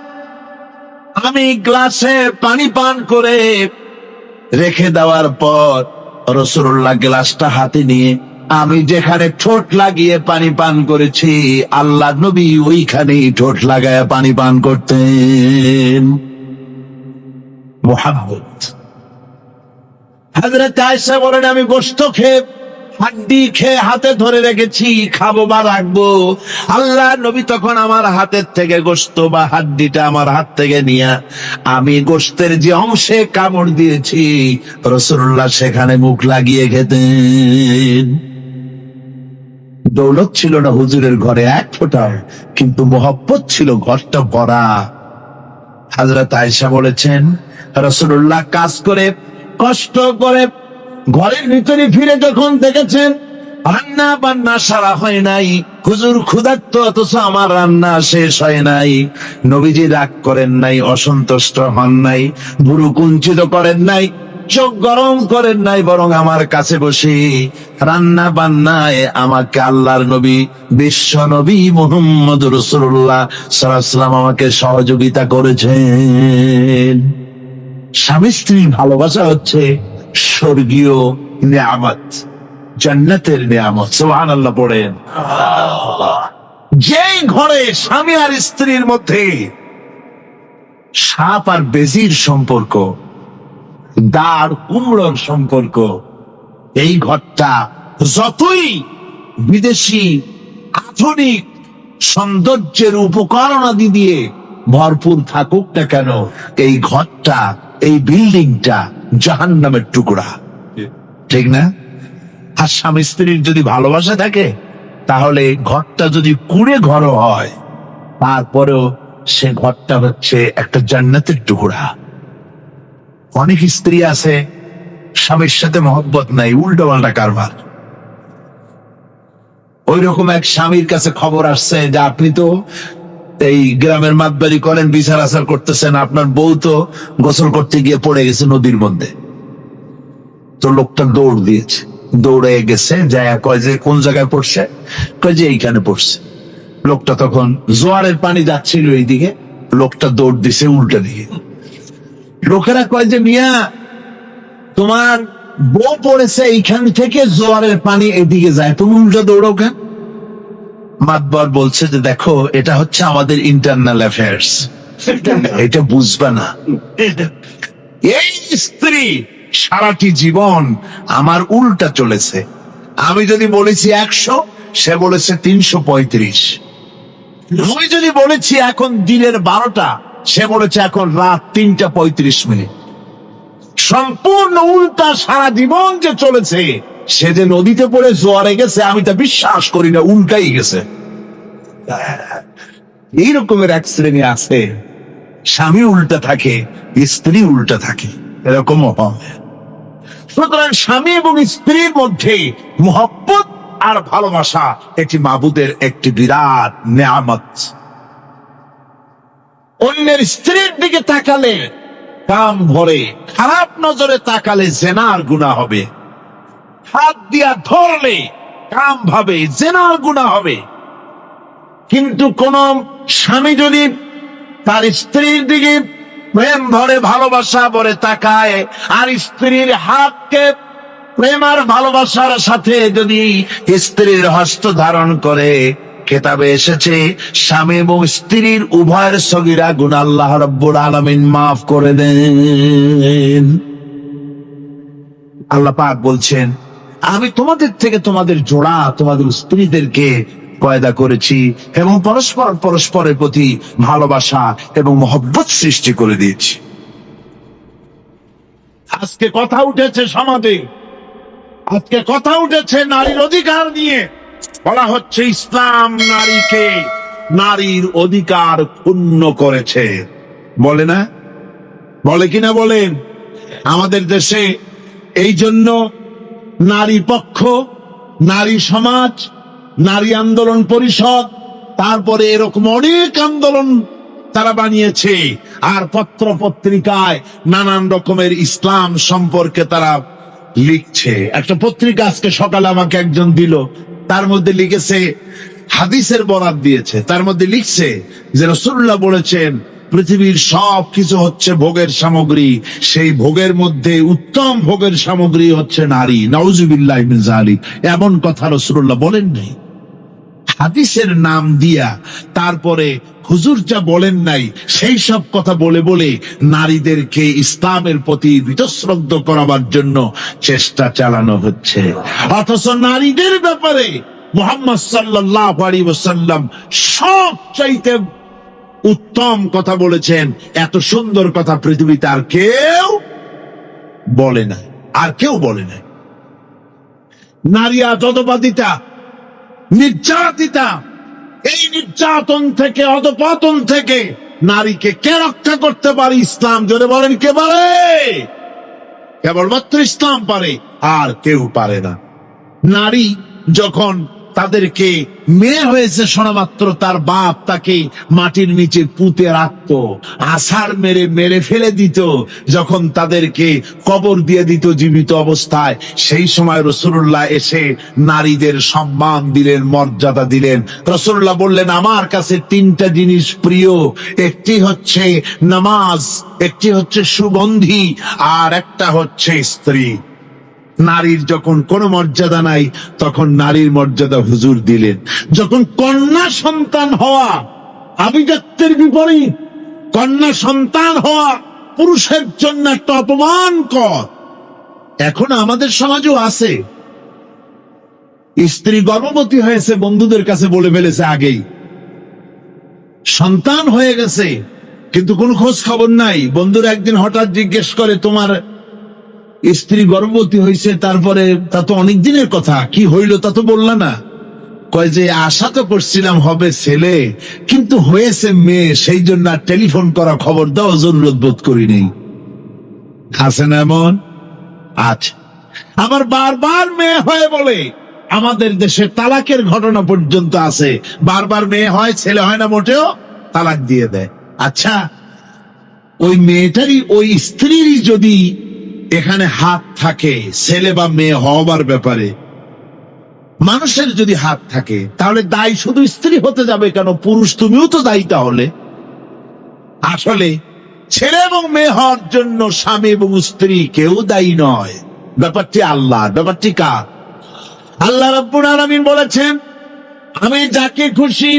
আমি গ্লাসে পানি পান করে রেখে দেওয়ার পর রাসূলুল্লাহ গ্লাসটা হাতে নিয়ে আমি যেখানে ঠোঁট লাগিয়ে পানি পান করেছি, আল্লাহ নবী ওইখানেই ঠোঁট লাগায় পানি পান করতেন। মুহাব্বত। হযরত আয়েশা বলেন আমি গোশত খেয়ে, হাড্ডি খেয়ে হাতে ধরে রেখেছি, খাবো বা রাখবো। আল্লাহ নবী তখন আমার হাতের থেকে গোশত বা হাড্ডিটা আমার হাত থেকে নিয়ে আমি গোশতের যে অংশে কামড় দিয়েছি, রাসূলুল্লাহ সেখানে মুখ লাগিয়ে খেতেন। দৌলত ছিল না হুজুরের ঘরে এক ফোঁটাও, কিন্তু মহব্বত ছিল ঘরটা ভরা। হযরত আয়েশা বলেছেন রাসূলুল্লাহ কাজ করে কষ্ট করে ঘরের ভিতরে ফিরে যখন দেখেছেন রান্না বান্না সারা হয় নাই, হুজুর ক্ষুধার্ত অথচ আমার রান্না শেষ হয় নাই, নবীজি রাগ করেন নাই, অসন্তুষ্ট হন নাই, ভুরু কুঞ্চিত করেন নাই, চোখ গরম করেন নাই, বরং আমার কাছে বসে রান্না বান্নায় আমাকে আল্লাহর নবী, বিশ্ব নবী মুহাম্মদ রাসূলুল্লাহ সাল্লাল্লাহু আলাইহি ওয়াসাল্লাম আমাকে সহযোগিতা করেছেন। স্বামী স্ত্রীর ভালোবাসা হচ্ছে স্বর্গীয় নিয়ামত, জান্নাতের নিয়ামত। সুবহানাল্লাহ পড়েন। যেই ঘরে স্বামী আর স্ত্রীর মধ্যে সাপ আর বেজির সম্পর্ক, দাঁড় কুমড়োর সম্পর্ক, এই ঘরটা যতই বিদেশি আধুনিক সৌন্দর্যের উপকরণাদি দিয়ে ভরপুর থাকুক না কেন, এই ঘরটা, এই বিল্ডিংটা জাহান্নামের টুকরা। ঠিক না? আর স্বামী স্ত্রীর যদি ভালোবাসা থাকে, তাহলে ঘরটা যদি কুঁড়ে ঘর হয়, তারপরেও সে ঘরটা হচ্ছে একটা জান্নাতের টুকরা। অনেক স্ত্রী আছে স্বামীর সাথে মহব্বত নাই, উল্টো পাল্টা কারবার। ওই রকম এক স্বামীর কাছে খবর আসছে যে আপনি তো এই গ্রামের মাতবাড়ি করেন, বিচার আচার করতেছেন, আপনার বউ তো গোসল করতে গিয়ে পড়ে গেছে নদীর মধ্যে। তো লোকটা দৌড় দিয়েছে, দৌড়ে গেছে, যায় কয় যে কোন জায়গায় পড়ছে, কয় যে এইখানে পড়ছে। লোকটা তখন জোয়ারের পানি যাচ্ছিল এইদিকে, লোকটা দৌড় দিছে উল্টা দিকে। লোকেরা কয় যে মিয়া তোমার বউ পড়েছে এইখান থেকে, জোয়ারের পানি এদিকে যায়, তুমি উল্টা দৌড়ো কেন? মাতবার বলছে যে দেখো এটা হচ্ছে আমাদের ইন্টারনাল অ্যাফেয়ার্স, এটা বুঝবা না। এই স্ত্রী সারাটি জীবন আমার উল্টা চলেছে। আমি যদি বলেছি 100, সে বলেছে 335। আমি যদি বলেছি এখন দিনের 12টা, সে বলেছে এখন রাত 3:35। সম্পূর্ণ উল্টা সারা জীবন যে চলেছে। সে যে নদীতে পড়ে জোয়ারে গেছে আমি তা বিশ্বাস করি না, উল্টাই গেছে। এই রকমের এক শ্রেণী আছে, স্বামী উল্টা থাকে, স্ত্রী উল্টা থাকে, এরকমও হয়। সুতরাং স্বামী এবং স্ত্রীর মধ্যে মহব্বত আর ভালোবাসা এটি মাবুদের একটি বিরাট নেয়ামত। অন্যের স্ত্রীর দিকে তাকালে কাম ভরে, খারাপ নজরে তাকালে জেনার গুনাহ হবে। হাত দিয়া ধরলে কাম ভাবে জেনার গুনাহ হবে। কিন্তু কোন স্বামী যদি তার স্ত্রীর দিকে প্রেম ভরে ভালোবাসা ভরে তাকায়, আর স্ত্রীর হাতকে প্রেম আর ভালোবাসার সাথে যদি স্ত্রীর হস্ত ধারণ করে, কেতাবে এসেছে স্বামী এবং স্ত্রীর উভয়ের সগীরা গুনাহ আল্লাহ রাব্বুল আলামিন মাফ করে দেন। আল্লাহ পাক বলছেন আমি তোমাদের থেকে তোমাদের জোড়া, তোমাদের স্ত্রীদেরকে পয়দা করেছি এবং পরস্পর পরস্পরের প্রতি ভালোবাসা এবং মহব্বত সৃষ্টি করে দিয়েছি। আজকে কথা উঠেছে সমাজে, আজকে কথা উঠেছে নারীর অধিকার নিয়ে। বলা হচ্ছে ইসলাম নারীকে, নারীর অধিকার ক্ষুণ্ণ করেছে। বলে না? বলে কিনা বলেন? আমাদের দেশে এই জন্য নারী পক্ষ, নারী সমাজ, নারী আন্দোলন পরিষদ, তারপরে এরকম অনেক আন্দোলন তারা বানিয়েছে। আর পত্র পত্রিকায় নানান রকমের ইসলাম সম্পর্কে তারা লিখছে। একটা পত্রিকা আজকে সকালে আমাকে একজন দিল, তার মধ্যে লিখেছে, হাদিসের বরাত দিয়েছে, তার মধ্যে লিখছে যে রাসূলুল্লাহ বলেছেন পৃথিবীর সব কিছু হচ্ছে ভোগের সামগ্রী, সেই ভোগের মধ্যে উত্তম ভোগের সামগ্রী হচ্ছে নারী। নাউজুবিল্লাহ মিন যালিক, এমন কথা রাসূলুল্লাহ বলেন নাই। হাদিসের নাম দিয়া তারপরে হুজুর যা বলেন নাই সেই সব কথা বলে বলে নারীদেরকে ইসলামের প্রতি বিতশ্রদ্ধ করাবার জন্য চেষ্টা চালানো হচ্ছে। অথচ নারীদের ব্যাপারে মুহাম্মদ সাল্লাল্লাহু আলাইহি ওয়াসাল্লাম সবচাইতে উত্তম কথা বলেছেন। এত সুন্দর কথা পৃথিবীতে আর কেউ বলে না, আর কেউ বলে না। নারী আতবাদিতা, নির্যাতিতা, এই নির্যাতন থেকে, অধপতন থেকে নারীকে কে রক্ষা করতে পারে? ইসলাম। জোরে বলেন, কে পারে? কেবলমাত্র ইসলাম পারে, আর কেউ পারে না। নারী যখন তাদেরকে মেয়ে হয়েছে শোনা মাত্র তার বাপ তাকে মাটির নিচে পুঁতে রাখত, আছাড় মেরে মেরে ফেলে দিত। যখন তাদেরকে কবর দিয়ে দিত জীবিত অবস্থায়, সেই সময় রাসূলুল্লাহ এসে নারীদের সম্মান দিলেন, মর্যাদা দিলেন। রাসূলুল্লাহ বললেন আমার কাছে 3টা জিনিস প্রিয়, একটি হচ্ছে নামাজ, একটি হচ্ছে সুগন্ধি, আর একটা হচ্ছে স্ত্রী। নারীর যখন কোনো মর্যাদা নাই তখন নারীর মর্যাদা হুজুর দিলেন। যখন কন্যা সন্তান হওয়া আভিজাত্যের বিপরীত, কন্যা সন্তান হওয়া পুরুষের জন্য একটা অপমানকর। এখন আমাদের সমাজও আছে, স্ত্রী গর্ভবতী হয়েছে, বন্ধুদের কাছে বলে ফেলেছে আগেই, সন্তান হয়ে গেছে কিন্তু কোনো খোঁজ খবর নাই। বন্ধুরা একদিন হঠাৎ জিজ্ঞেস করে তোমার স্ত্রী গর্ভবতী হয়েছে, তারপরে তা তো অনেক দিনের কথা, কি হইল তা তো বললা না। কয় যে আশা তো করছিলাম হবে ছেলে, কিন্তু হয়েছে মেয়ে, সেই জন্য আর টেলিফোন করা খবর দেওয়া জরুরত বোধ করি নেই। আছে না এমন? আচ্ছা, আমার বারবার মেয়ে হয় বলে আমাদের দেশে তালাকের ঘটনা পর্যন্ত আছে। বারবার মেয়ে হয়, ছেলে হয় না মোটেও, তালাক দিয়ে দেয়। আচ্ছা, ওই মেয়েটারই, ওই স্ত্রীরই যদি এখানে হাত থাকে ছেলে বা মেয়ে হওয়ার ব্যাপারে, মানুষের যদি হাত থাকে, তাহলে দায়ী শুধু স্ত্রী হতে যাবে কেন? পুরুষ তুমিও তো দায়ী তাহলে। আসলে ছেলে এবং মেয়ে হওয়ার জন্য স্বামী এবং স্ত্রী কেউ দায়ী নয়। ব্যাপারটি আল্লাহ, ব্যাপারটি কার? আল্লাহ রাব্বুল আলামিন বলেছেন, আমি যাকে খুশি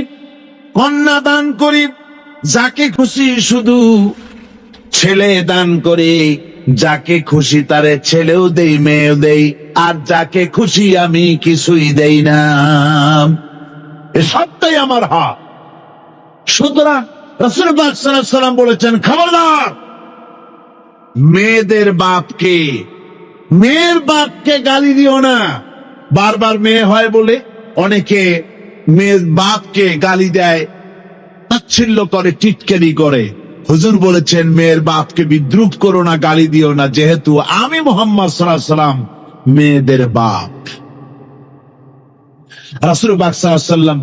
কন্যা দান করি, যাকে খুশি শুধু ছেলে দান করি, যাকে খুশি তারে ছেলেও দেই মেয়েও দেই, আর যাকে খুশি আমি কিছুই দেই না। এ সবটাই আমার হাত। সুতরাং রাসূল পাক সাল্লাল্লাহু আলাইহি ওয়াসাল্লাম বলেছেন, খবরদার মেয়েদের বাপকে, মেয়ের বাপকে গালি দিও না। বারবার মেয়ে হয় বলে অনেকে মেয়ের বাপকে গালি দেয়, তাচ্ছিল্য করে, টিটকারি করে। হুজুর বলেছেন মেয়ের বাপকে বিদ্রুপ করো না, গালি দিও না, যেহেতু আমি মুহাম্মদ সাল্লাল্লাহু আলাইহি ওয়াসাল্লাম মেয়েদের বাপ। রাসূল পাক সাল্লাল্লাহু আলাইহি ওয়াসাল্লাম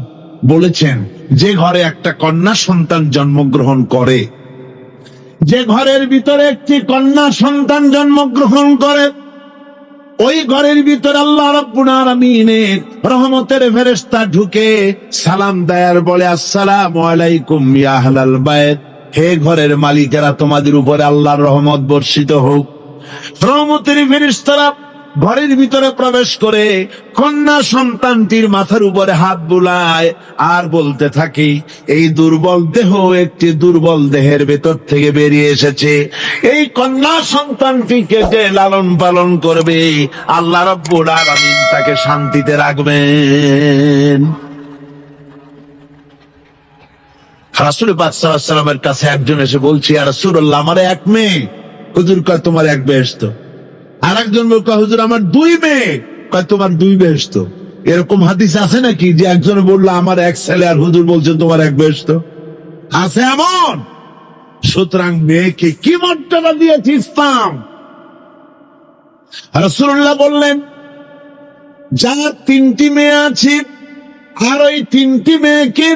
বলেছেন, যে ঘরে একটা কন্যা সন্তান জন্মগ্রহণ করে, যে ঘরের ভিতরে একটি কন্যা সন্তান জন্মগ্রহণ করে, ওই ঘরের ভিতরে আল্লাহ রাব্বুল আলামিনের রহমতের ফেরেশতা ঢুকে সালাম দেয় আর বলে, আসসালামু আলাইকুম ইয়া আহলাল বাইত, হে ঘরের মালিকেরা, তোমাদের উপরে আল্লাহর রহমত বর্ষিত হোক। রহমতের ফেরেশতারা ঘরের ভিতরে প্রবেশ করে কন্যা সন্তানটির মাথার উপরে হাত বুলায় আর বলতে থাকে, এই দুর্বল দেহ একটি দুর্বল দেহের ভেতর থেকে বেরিয়ে এসেছে, এই কন্যা সন্তানটিকে যে লালন পালন করবে আল্লাহ রাব্বুল আলামিন তাকে শান্তিতে রাখবেন। রাসূল পাক সাল্লাল্লাহু আলাইহি ওয়াসাল্লামের কাছে একজন এসে বলছে, ইয়া রাসূলুল্লাহ, আমার এক মেয়ে। হুজুর কয়, তোমার এক বেহেশত। আর একজন বলল, হুজুর আমার দুই মেয়ে। কয়, তোমার দুই বেহেশত। এরকম হাদিস আছে নাকি যে একজন বললো আমার এক ছেলে, আর হুজুর বলছেন তোমার এক বেহেশত? আছে এমন? সুতরাং মেয়েকে কি মর্যাদা দিয়েছে ইসলাম। রাসূলুল্লাহ বললেন, যার তিনটি মেয়ে আছে আর ওই তিনটি মেয়েকে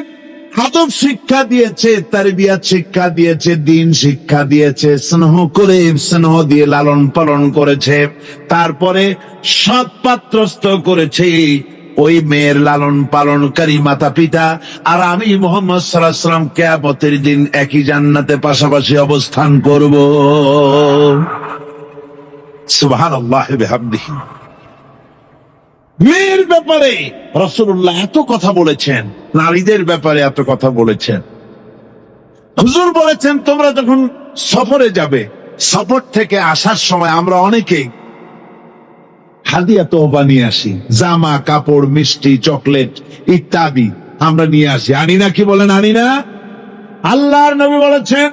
আদব শিক্ষা দিয়েছে, তারবিয়াত শিক্ষা দিয়েছে, দ্বীন শিক্ষা দিয়েছে, স্নেহ করে, স্নেহ দিয়ে লালন পালন করেছে, তারপরে সৎ পাত্রস্থ করেছে, ওই মেয়ের লালন পালনকারী মাতা পিতা আর আমি মুহাম্মদ সাল্লাল্লাহু আলাইহি ওয়াসাল্লাম কিয়ামতের দিন একই জান্নাতে পাশাপাশি অবস্থান করব। সুবহানাল্লাহ বিহামদিহি। মেয়ের ব্যাপারে রাসূলুল্লাহ এত কথা বলেছেন, নারীদের ব্যাপারে এত কথা বলেছেন। হুজুর বলেছেন, তোমরা যখন সফরে যাবে, সফর থেকে আসার সময় আমরা অনেকে হাদিয়া তোহফা নিয়ে আসি, জামা কাপড়, মিষ্টি, চকলেট ইত্যাদি আমরা নিয়ে আসি, আনি না? কি বলেন, আনি না? আল্লাহর নবী বলেছেন,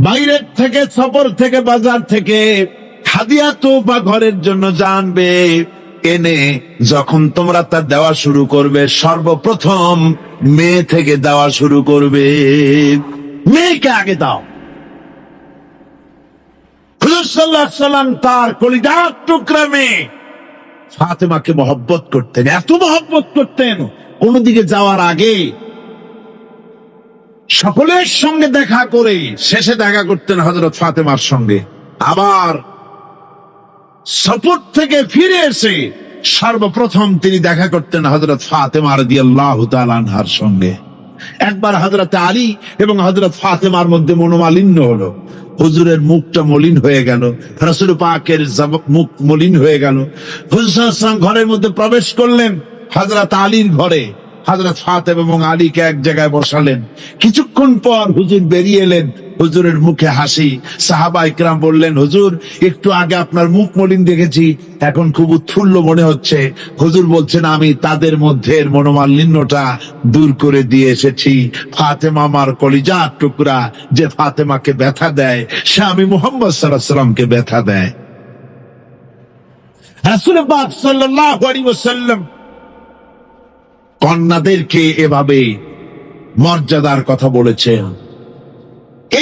বাইরের থেকে, সফর থেকে, বাজার থেকে হাদিয়া তোহফা ঘরের জন্য জানবে, এনে যখন তোমরা তা দেওয়া শুরু করবে, সর্বপ্রথম মেয়ে থেকে দেওয়া শুরু করবে। মেয়েকে আগে দাও। হুজুর সাল্লাল্লাহু আলাইহি ওয়াসাল্লাম তার কলিজার টুকরা মেয়ে ফাতেমাকে মহব্বত করতেন, এত মহব্বত করতেন, কোনদিকে যাওয়ার আগে সকলের সঙ্গে দেখা করে শেষে দেখা করতেন হযরত ফাতেমার সঙ্গে। আবার সফর থেকে ফিরে এসে সর্বপ্রথম তিনি দেখা করতেন হযরত ফাতেমা রাদিয়াল্লাহু তাআলা আনহার সঙ্গে। একবার হযরত আলী এবং হযরত ফাতেমার মধ্যে মনোমালিন্য হলো, হুজুরের মুখটা মলিন হয়ে গেল, রাসূল পাকের মুখ মলিন হয়ে গেল। হুজুর সাল্লাল্লাহু আলাইহি ওয়াসাল্লাম ঘরের মধ্যে প্রবেশ করলেন, হযরত আলীর ঘরে, হযরত ফাতেমা এবং আলীকে এক জায়গায় বসালেন। কিছুক্ষণ পর হুজুর বেরিয়ে এলেন, হুজুরের মুখে হাসি। সাহাবা ইকরাম বললেন, হুজুর একটু আগে আপনার মুখ মলিন দেখেছি, এখন খুব উৎফুল্ল মনে হচ্ছে। হুজুর বলছেন, আমি তাদের মধ্যে মনোমালিন্যটা দূর করে দিয়ে এসেছি। ফাতেমা আমার কলিজার টুকরা, যে ফাতেমাকে ব্যথা দেয় সে আমি মুহাম্মদ সাল্লাল্লাহু আলাইহি ওয়াসাল্লামকে ব্যথা দেয়। রাসূল পাক সাল্লাল্লাহু আলাইহি ওয়াসাল্লাম কন্যাদেরকে এভাবে মর্যাদার কথা বলেছেন।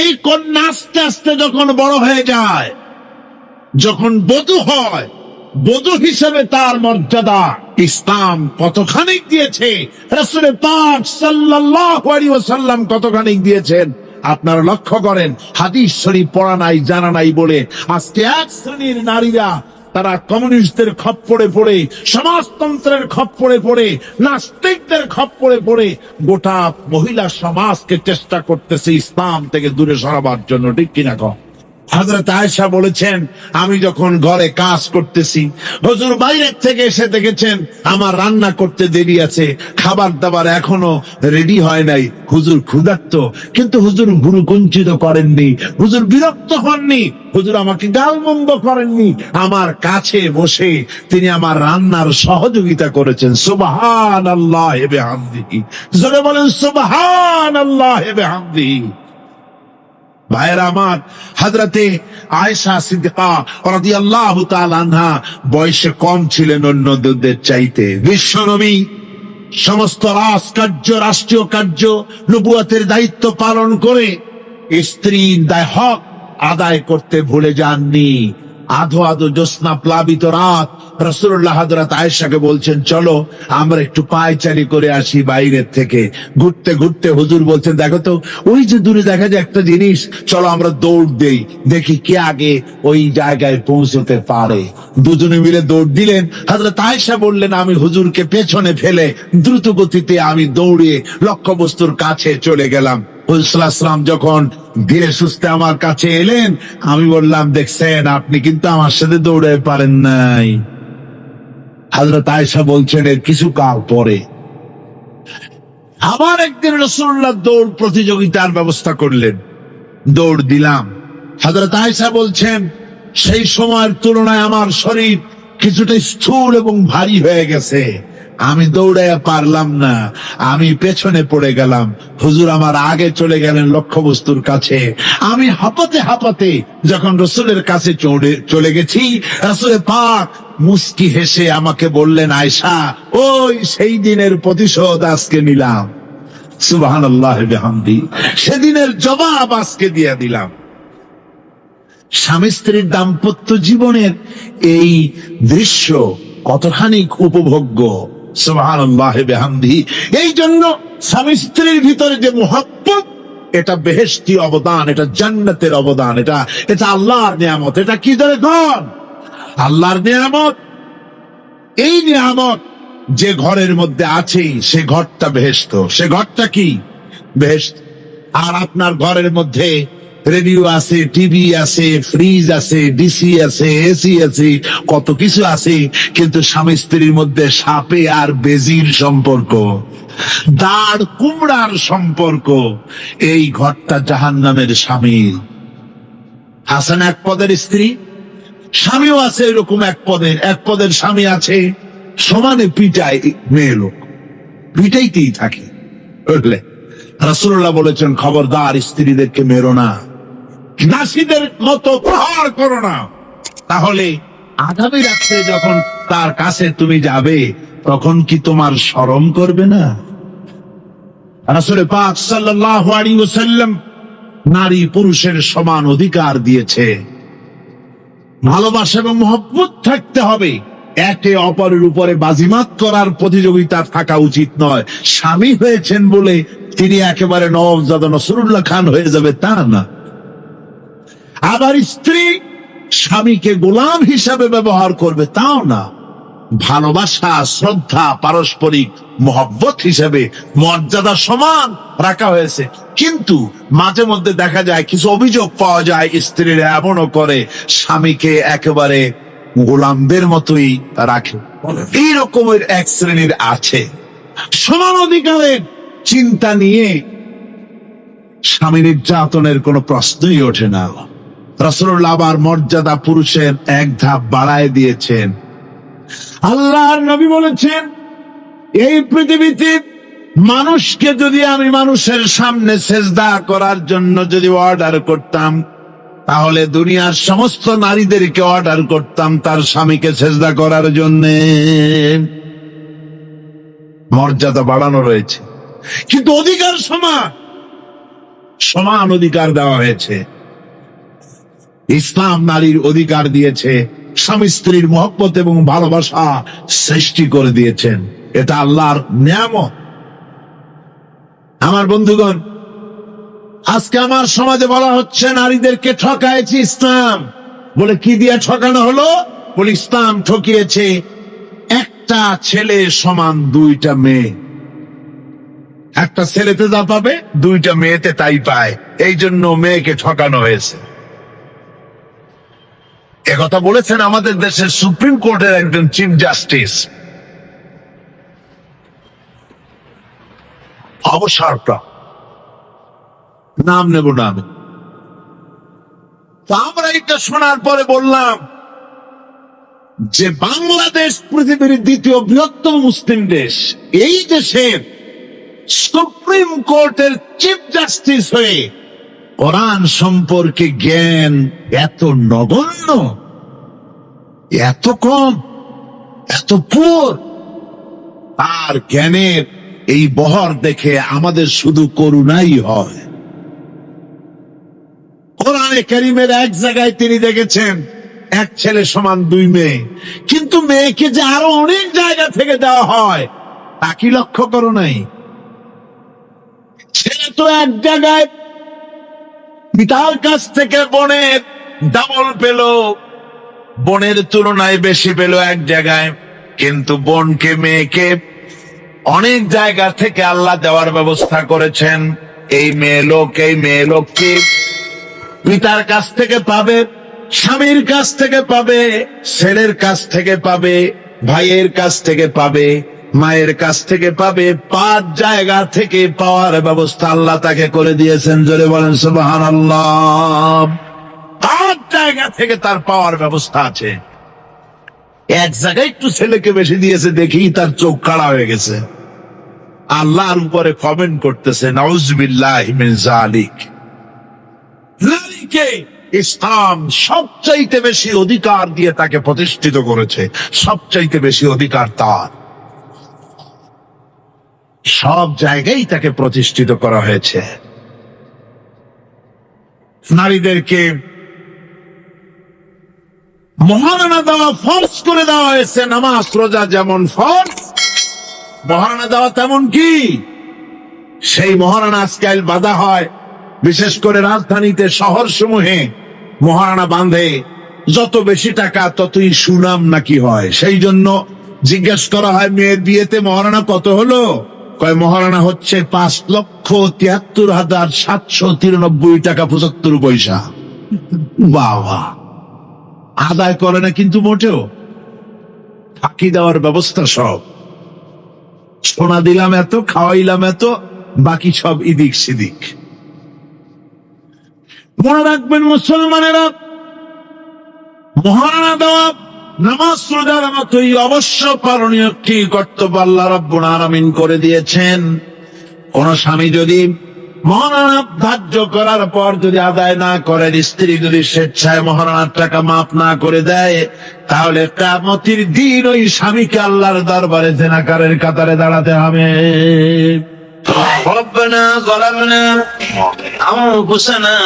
এই কন্যা আস্তে আস্তে যখন বড় হয়ে যায়, যখন বধূ হয়, বধূ হিসেবে তার মর্যাদা ইসলাম কতখানি দিয়েছে, রাসূল পাক সাল্লাল্লাহু আলাইহি ওয়াসাল্লাম কতখানি দিয়েছেন আপনারা লক্ষ্য করেন। হাদিস শরীফ পড়া নাই, জানা নাই বলে আজকে এক শ্রেণীর নারীরা তারা কমিউনিস্টদের খপ্পরে পড়ে, সমাজতন্ত্রের খপ্পরে পড়ে, নাস্তিকদের খপ্পরে পড়ে গোটা মহিলা সমাজকে চেষ্টা করতেছে ইসলাম থেকে দূরে সরাবার জন্য, ঠিক কিনা কও? হযরত আয়েশা বলেছেন, আমি যখন ঘরে কাজ করতেছি, হুজুর বাইরে থেকে এসে দেখেছেন আমার রান্না করতে দেরি আছে, খাবার দাবার এখনো রেডি হয় নাই, হুজুর ক্ষুধার্ত, কিন্তু হুজুর ভুরুকুঞ্চিত করেননি, হুজুর বিরক্ত হননি, হুজুর আমাকে গালমন্দ করেননি, আমার কাছে বসে তিনি আমার রান্নার সহযোগিতা করেছেন। সুবহানাল্লাহি ওয়া বিহামদিহি, জোরে বলেন সুবহানাল্লাহি ওয়া বিহামদিহি। ভাইয়েরা আমার, হযরতে আয়েশা সিদ্দিকা রাদিয়াল্লাহু তাআলা আনহা বয়সে কম ছিলেন অন্যদের চাইতে। বিশ্বনবী সমস্ত রাজকার্য, রাষ্ট্রীয় কার্য, নবুয়তের দায়িত্ব পালন করে স্ত্রীর দায় হক আদায় করতে ভুলে যাননি। আধো আধো জ্যোৎস্না প্লাবিত রাত রাসূলুল্লাহ হযরত আয়েশাকে বলছেন, চলো আমরা একটু পায়চারি করে আসি বাইরের থেকে। ঘুরতে ঘুরতে হুজুর বলছেন, দেখো তো ওই যে দূরে দেখা যায় একটা জিনিস, চলো আমরা দৌড় দেই, দেখি কে আগে ওই জায়গায় পৌঁছতে পারে। দুজনে মিলে দৌড় দিলেন। হযরত আয়েশা বললেন, আমি হুজুরকে পেছনে ফেলে দ্রুত গতিতে আমি দৌড়ে লক্ষ্যবস্তুর কাছে চলে গেলাম। হুজুর যখন ধীরে সুস্থে আমার কাছে এলেন, আমি বললাম, দেখছেন আপনি কিন্তু আমার সাথে দৌড়ে পারেন নাই। হযরত আয়েশা বলছেন, এর কিছু কাল পরে আবার একদিন রাসূলুল্লাহ দৌড় প্রতিযোগিতার ব্যবস্থা করলেন, দৌড় দিলাম। হযরত আয়েশা বলছেন, সেই সময়ের তুলনায় আমার শরীর কিছুটা স্থূল এবং ভারী হয়ে গেছে, আমি দৌড়াইয়া পারলাম না, আমি পেছনে পড়ে গেলাম। হুজুর আমার আগে চলে গেলেন লক্ষ্যবস্তুর কাছে। আমি হাঁপাতে হাঁপাতে যখন রাসূলের কাছে চলে গেছি, রাসূল পাক মুস্কি হেসে আমাকে বললেন, আয়েশা, ওই সেই দিনের প্রতিশোধ আজকে নিলাম। সুবহানাল্লাহি ওয়া বিহামদিহি, সেদিনের জবাব আজকে দিয়ে দিলাম। স্বামী স্ত্রীর দাম্পত্য জীবনের এই দৃশ্য কতখানি উপভোগ্য। সুবহানাল্লাহি ওয়া বিহামদিহি। এই জন্য স্বামী স্ত্রীর ভিতরে যে মুহাব্বত, এটা বেহেশতি অবদান, এটা জান্নাতের অবদান, এটা আল্লাহর নিয়ামত। এটা কি ধরে ধন? আল্লাহর নিয়ামত। এই নিয়ামত যে ঘরের মধ্যে আছে, সে ঘরটা বেহেশত। সে ঘরটা কি? বেহেশত। আর আপনার ঘরের মধ্যে রেডিও আছে, টিভি আছে, ফ্রিজ আছে, ডিসি আছে, এসি আছে, কত কিছু আছে, কিন্তু স্বামী স্ত্রীর মধ্যে সাপে আর বেজির সম্পর্ক, দাঁড় কুমড়ার সম্পর্ক। এই ঘরটা জাহান্নামের সামিল। হাসান এক পদের স্ত্রী, স্বামীও আছে এরকম এক পদের স্বামী আছে, সমানে পিটায় মেয়ে লোক, পিটাইতেই থাকে। বুঝলে, রাসূলুল্লাহ বলেছেন, খবরদার স্ত্রীদেরকে মেরো না, নাসিদের মতো প্রহার করো না, তাহলে আগামী রাত্রে যখন তার কাছে তুমি যাবে, তখন কি তোমার শরম করবে না? রাসূল পাক সাল্লাল্লাহু আলাইহি ওয়াসাল্লাম নারী পুরুষের সমান অধিকার দিয়েছে। ভালোবাসা এবং মহব্বত থাকতে হবে। একে অপরের উপরে বাজিমাত করার প্রতিযোগিতা থাকা উচিত নয়। স্বামী হয়েছেন বলে তিনি একেবারে নওয়াবজাদা নসরুল্লাহ খান হয়ে যাবে, তা না। আবার স্ত্রী স্বামীকে গোলাম হিসাবে ব্যবহার করবে, তাও না। ভালোবাসা, শ্রদ্ধা, পারস্পরিক মহব্বত হিসেবে মর্যাদা সমান রাখা হয়েছে। কিন্তু মাঝে মধ্যে দেখা যায়, কিছু অভিযোগ পাওয়া যায়, স্ত্রীরা এমনও করে স্বামীকে একেবারে গোলামদের মতোই রাখে। এই রকমের এক শ্রেণীর আছে। সমান অধিকারের চিন্তা নিয়ে স্বামী নির্যাতনের কোনো প্রশ্নই ওঠে না। রাসূলুল্লাহ আবার মর্যাদা পুরুষের এক ধাপ বাড়ায় দিয়েছেন। আল্লাহর নবী বলেছেন, এই পৃথিবীতে মানুষকে যদি আমি মানুষের সামনে সেজদা করার জন্য যদি অর্ডার করতাম, তাহলে দুনিয়ার সমস্ত নারীদেরকে অর্ডার করতাম তার স্বামীকে সেজদা করার জন্য। মর্যাদা বাড়ানো রয়েছে, কিন্তু অধিকার সমান, সমান অধিকার দেওয়া হয়েছে। ইসলাম নারীর অধিকার দিয়েছে, স্বামী স্ত্রীর মহব্বত এবং ভালোবাসা সৃষ্টি করে দিয়েছেন। এটা আল্লাহর নিয়ামত। আমার বন্ধুগণ, আজকে আমার সমাজে বলা হচ্ছে নারীদেরকে ঠকাইছে ইসলাম। বলে কি দিয়ে ঠকানো হলো? বলে ইসলাম ঠকিয়েছে একটা ছেলে সমান দুইটা মেয়ে। একটা ছেলেতে যা পাবে দুইটা মেয়েতে তাই পায়, এই জন্য মেয়েকে ঠকানো হয়েছে। একথা বলেছেন আমাদের দেশের সুপ্রিম কোর্টের একজন চিফ জাস্টিস, অবসরপ্রাপ্ত, নাম নেব না আমি। তো আমরা এটা শোনার পরে বললাম যে বাংলাদেশ পৃথিবীর দ্বিতীয় বৃহত্তম মুসলিম দেশ, এই দেশের সুপ্রিম কোর্টের চিফ জাস্টিস হয়ে কোরআন সম্পর্কে জ্ঞান এত নগণ্য, এত কম, এত পুর। আর জ্ঞানের এই বহর দেখে আমাদের শুধু করুণাই হয়। কোরআনে কারীমের এক জায়গায় তিনি দেখেছেন এক ছেলে সমান দুই মেয়ে, কিন্তু মেয়েকে যে আরো অনেক জায়গা থেকে দেওয়া হয় তা কি লক্ষ্য করো নাই? ছেলে তো এক জায়গায় পিতার কাছ থেকে বোনের ডাবল পেল, বোনের তুলনায় বেশি পেল এক জায়গায়, কিন্তু বোনকে মেয়েকে অনেক জায়গা থেকে আল্লাহ দেওয়ার ব্যবস্থা করেছেন। এই মেয়ে লোককে পিতার কাছ থেকে পাবে, স্বামীর কাছ থেকে পাবে, ছেলের কাছ থেকে পাবে, ভাইয়ের কাছ থেকে পাবে, মায়ের কাছ থেকে পাবে। 5 জায়গা থেকে পাওয়ার ব্যবস্থা আল্লাহ তাকে করে দিয়েছেন। জোরে বলেন সুবহানাল্লাহ। 5 জায়গা থেকে তার পাওয়ার ব্যবস্থা আছে। এক জায়গায় একটু ছেলেকে বেশি দিয়েছে, দেখি তার চোখ কাড়া হয়ে গেছে। আল্লাহর উপরে কমেন্ট করতেছে, নাউযুবিল্লাহি মিন যালিক। নারীকে ইসলাম সবচাইতে বেশি অধিকার দিয়ে তাকে প্রতিষ্ঠিত করেছে, সবচাইতে বেশি অধিকার তার। সব জায়গায় তাকে প্রতিষ্ঠিত করা হয়েছে। নারীদেরকে মহারণা দেওয়া ফরজ করে দেওয়া হয়েছে। নামাজ রোজা যেমন ফরজ, মহারণা দেওয়া তেমন কি? সেই মহারণা আজকাল বাঁধা হয়, বিশেষ করে রাজধানীতে, শহর সমূহে মহারণা বাঁধে। যত বেশি টাকা ততই সুনাম নাকি হয়। সেই জন্য জিজ্ঞেস করা হয়, মেয়ের বিয়েতে মহারণা কত হলো? কয় মহারণা হচ্ছে 5,73,793 টাকা 75 পয়সা। বাবা, আদায় করে না কিন্তু মোটেও, ফাঁকি দেওয়ার ব্যবস্থা সব। সোনা দিলাম এত, খাওয়াইলাম এত, বাকি সব ইদিক সিদিক। মনে রাখবেন মুসলমানেরা, মহারণা দেওয়া নামাজ রোজার মতোই অবশ্য পালনীয় একটি কর্তব্য আল্লাহ রাব্বুল আলামিন করে দিয়েছেন। কোন স্বামী যদি মহারণা ধার্য করার পর যদি আদায় না করেন, স্ত্রী যদি স্বেচ্ছায় মহারণার টাকা মাফ না করে দেয়, তাহলে কিয়ামতের দিন ওই স্বামীকে আল্লাহর দরবারে জিনাকারের কাতারে দাঁড়াতে হবে। ربنا ظلمنا أنفسنا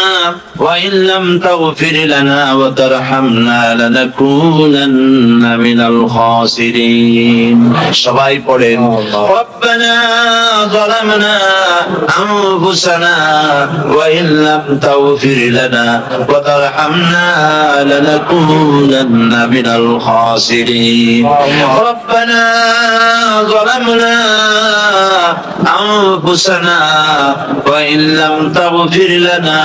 وإن لم تغفر لنا وترحمنا لنكونن من الخاسرين. সবাই পড়েন, ربنا ظلمنا أنفسنا وإن لم تغفر لنا وترحمنا لنكونن من الخاسرين. ربنا ظلمنا أنفسنا وإن لم تغفر لنا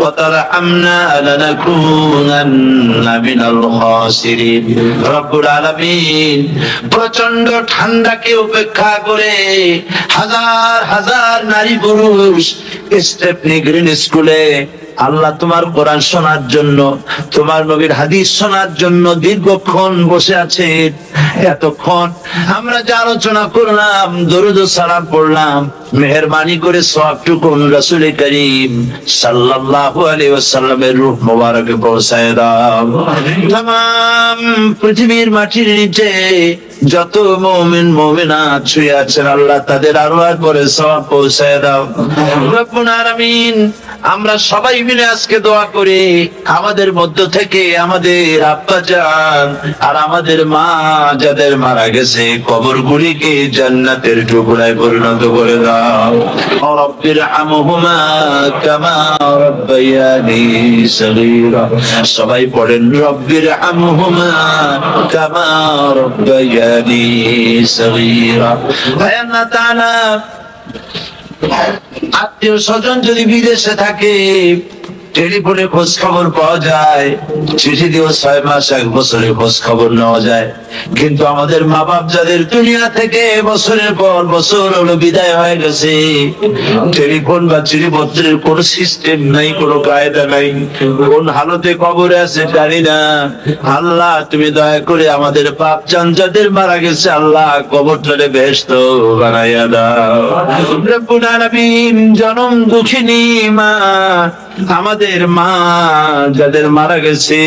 وترحمنا لنكونن من الخاسرين. রব্বুল আলামিন প্রচন্ড ঠান্ডাকে উপেক্ষা করে হাজার হাজার নারী পুরুষ স্টেপনি গ্রিন স্কুলে আল্লাহ তোমার কোরআন শোনার জন্য, তোমার নবীর হাদিস শোনার জন্য দীর্ঘক্ষণ বসে আছে। এতক্ষণ আমরা যে আলোচনা করলাম, দরুদ ও সালাম পড়লাম, মেহেরবানি করে সওয়াবটুকুন রাসূল করিম সাল্লাল্লাহু আলাইহি ওয়াসাল্লামের রূহ মোবারকে পৌঁছায় দাও। তামাম পৃথিবীর মাটির নিচে যত মুমিন মুমিনাত শুয়ে আছেন, আল্লাহ তাদের আরওয়াহ করে সওয়াব পৌঁছায় দাও। রব্বুল আলামিন, আমরা সবাই মিলে আজকে দোয়া করি, আমাদের মধ্য থেকে আমাদের আব্বা জান আর আমাদের মা যাদের মারা গেছে, কবরগুলিকে জান্নাতের টুকরায় পরিণত করে দাও। রব্বির হামহুমা কামা রাব্বায়ানি সগীরা। সবাই পড়েন, রব্বির হামহুমা কামা রাব্বায়ানি সগীরা। হে আল্লাহ তাআলা, আত্মীয় স্বজন যদি বিদেশে থাকে, টেলিফোনে খোঁজ খবর পাওয়া যায়, চিঠি দিয়েও 6 মাস 1 বছরে খোঁজ খবর নেওয়া যায়, কিন্তু আমাদের মা বাপ যাদের দুনিয়া থেকে বছরের পর বছর হলো বিদায় হয়ে গেছে, টেলিফোন বা চিঠিপত্রের কোন সিস্টেম নাই, কোনো কায়দা নাই, কোন হালতে কবরে আছে জানি না। আল্লাহ তুমি দয়া করে আমাদের বাপ জান যাদের মারা গেছে, আল্লাহ কবরটারে বেহেশত বানাইয়া দাও। রব্বুল আলামিন, জনম দুঃখিনী মা, আমাদের মা যাদের মারা গেছে,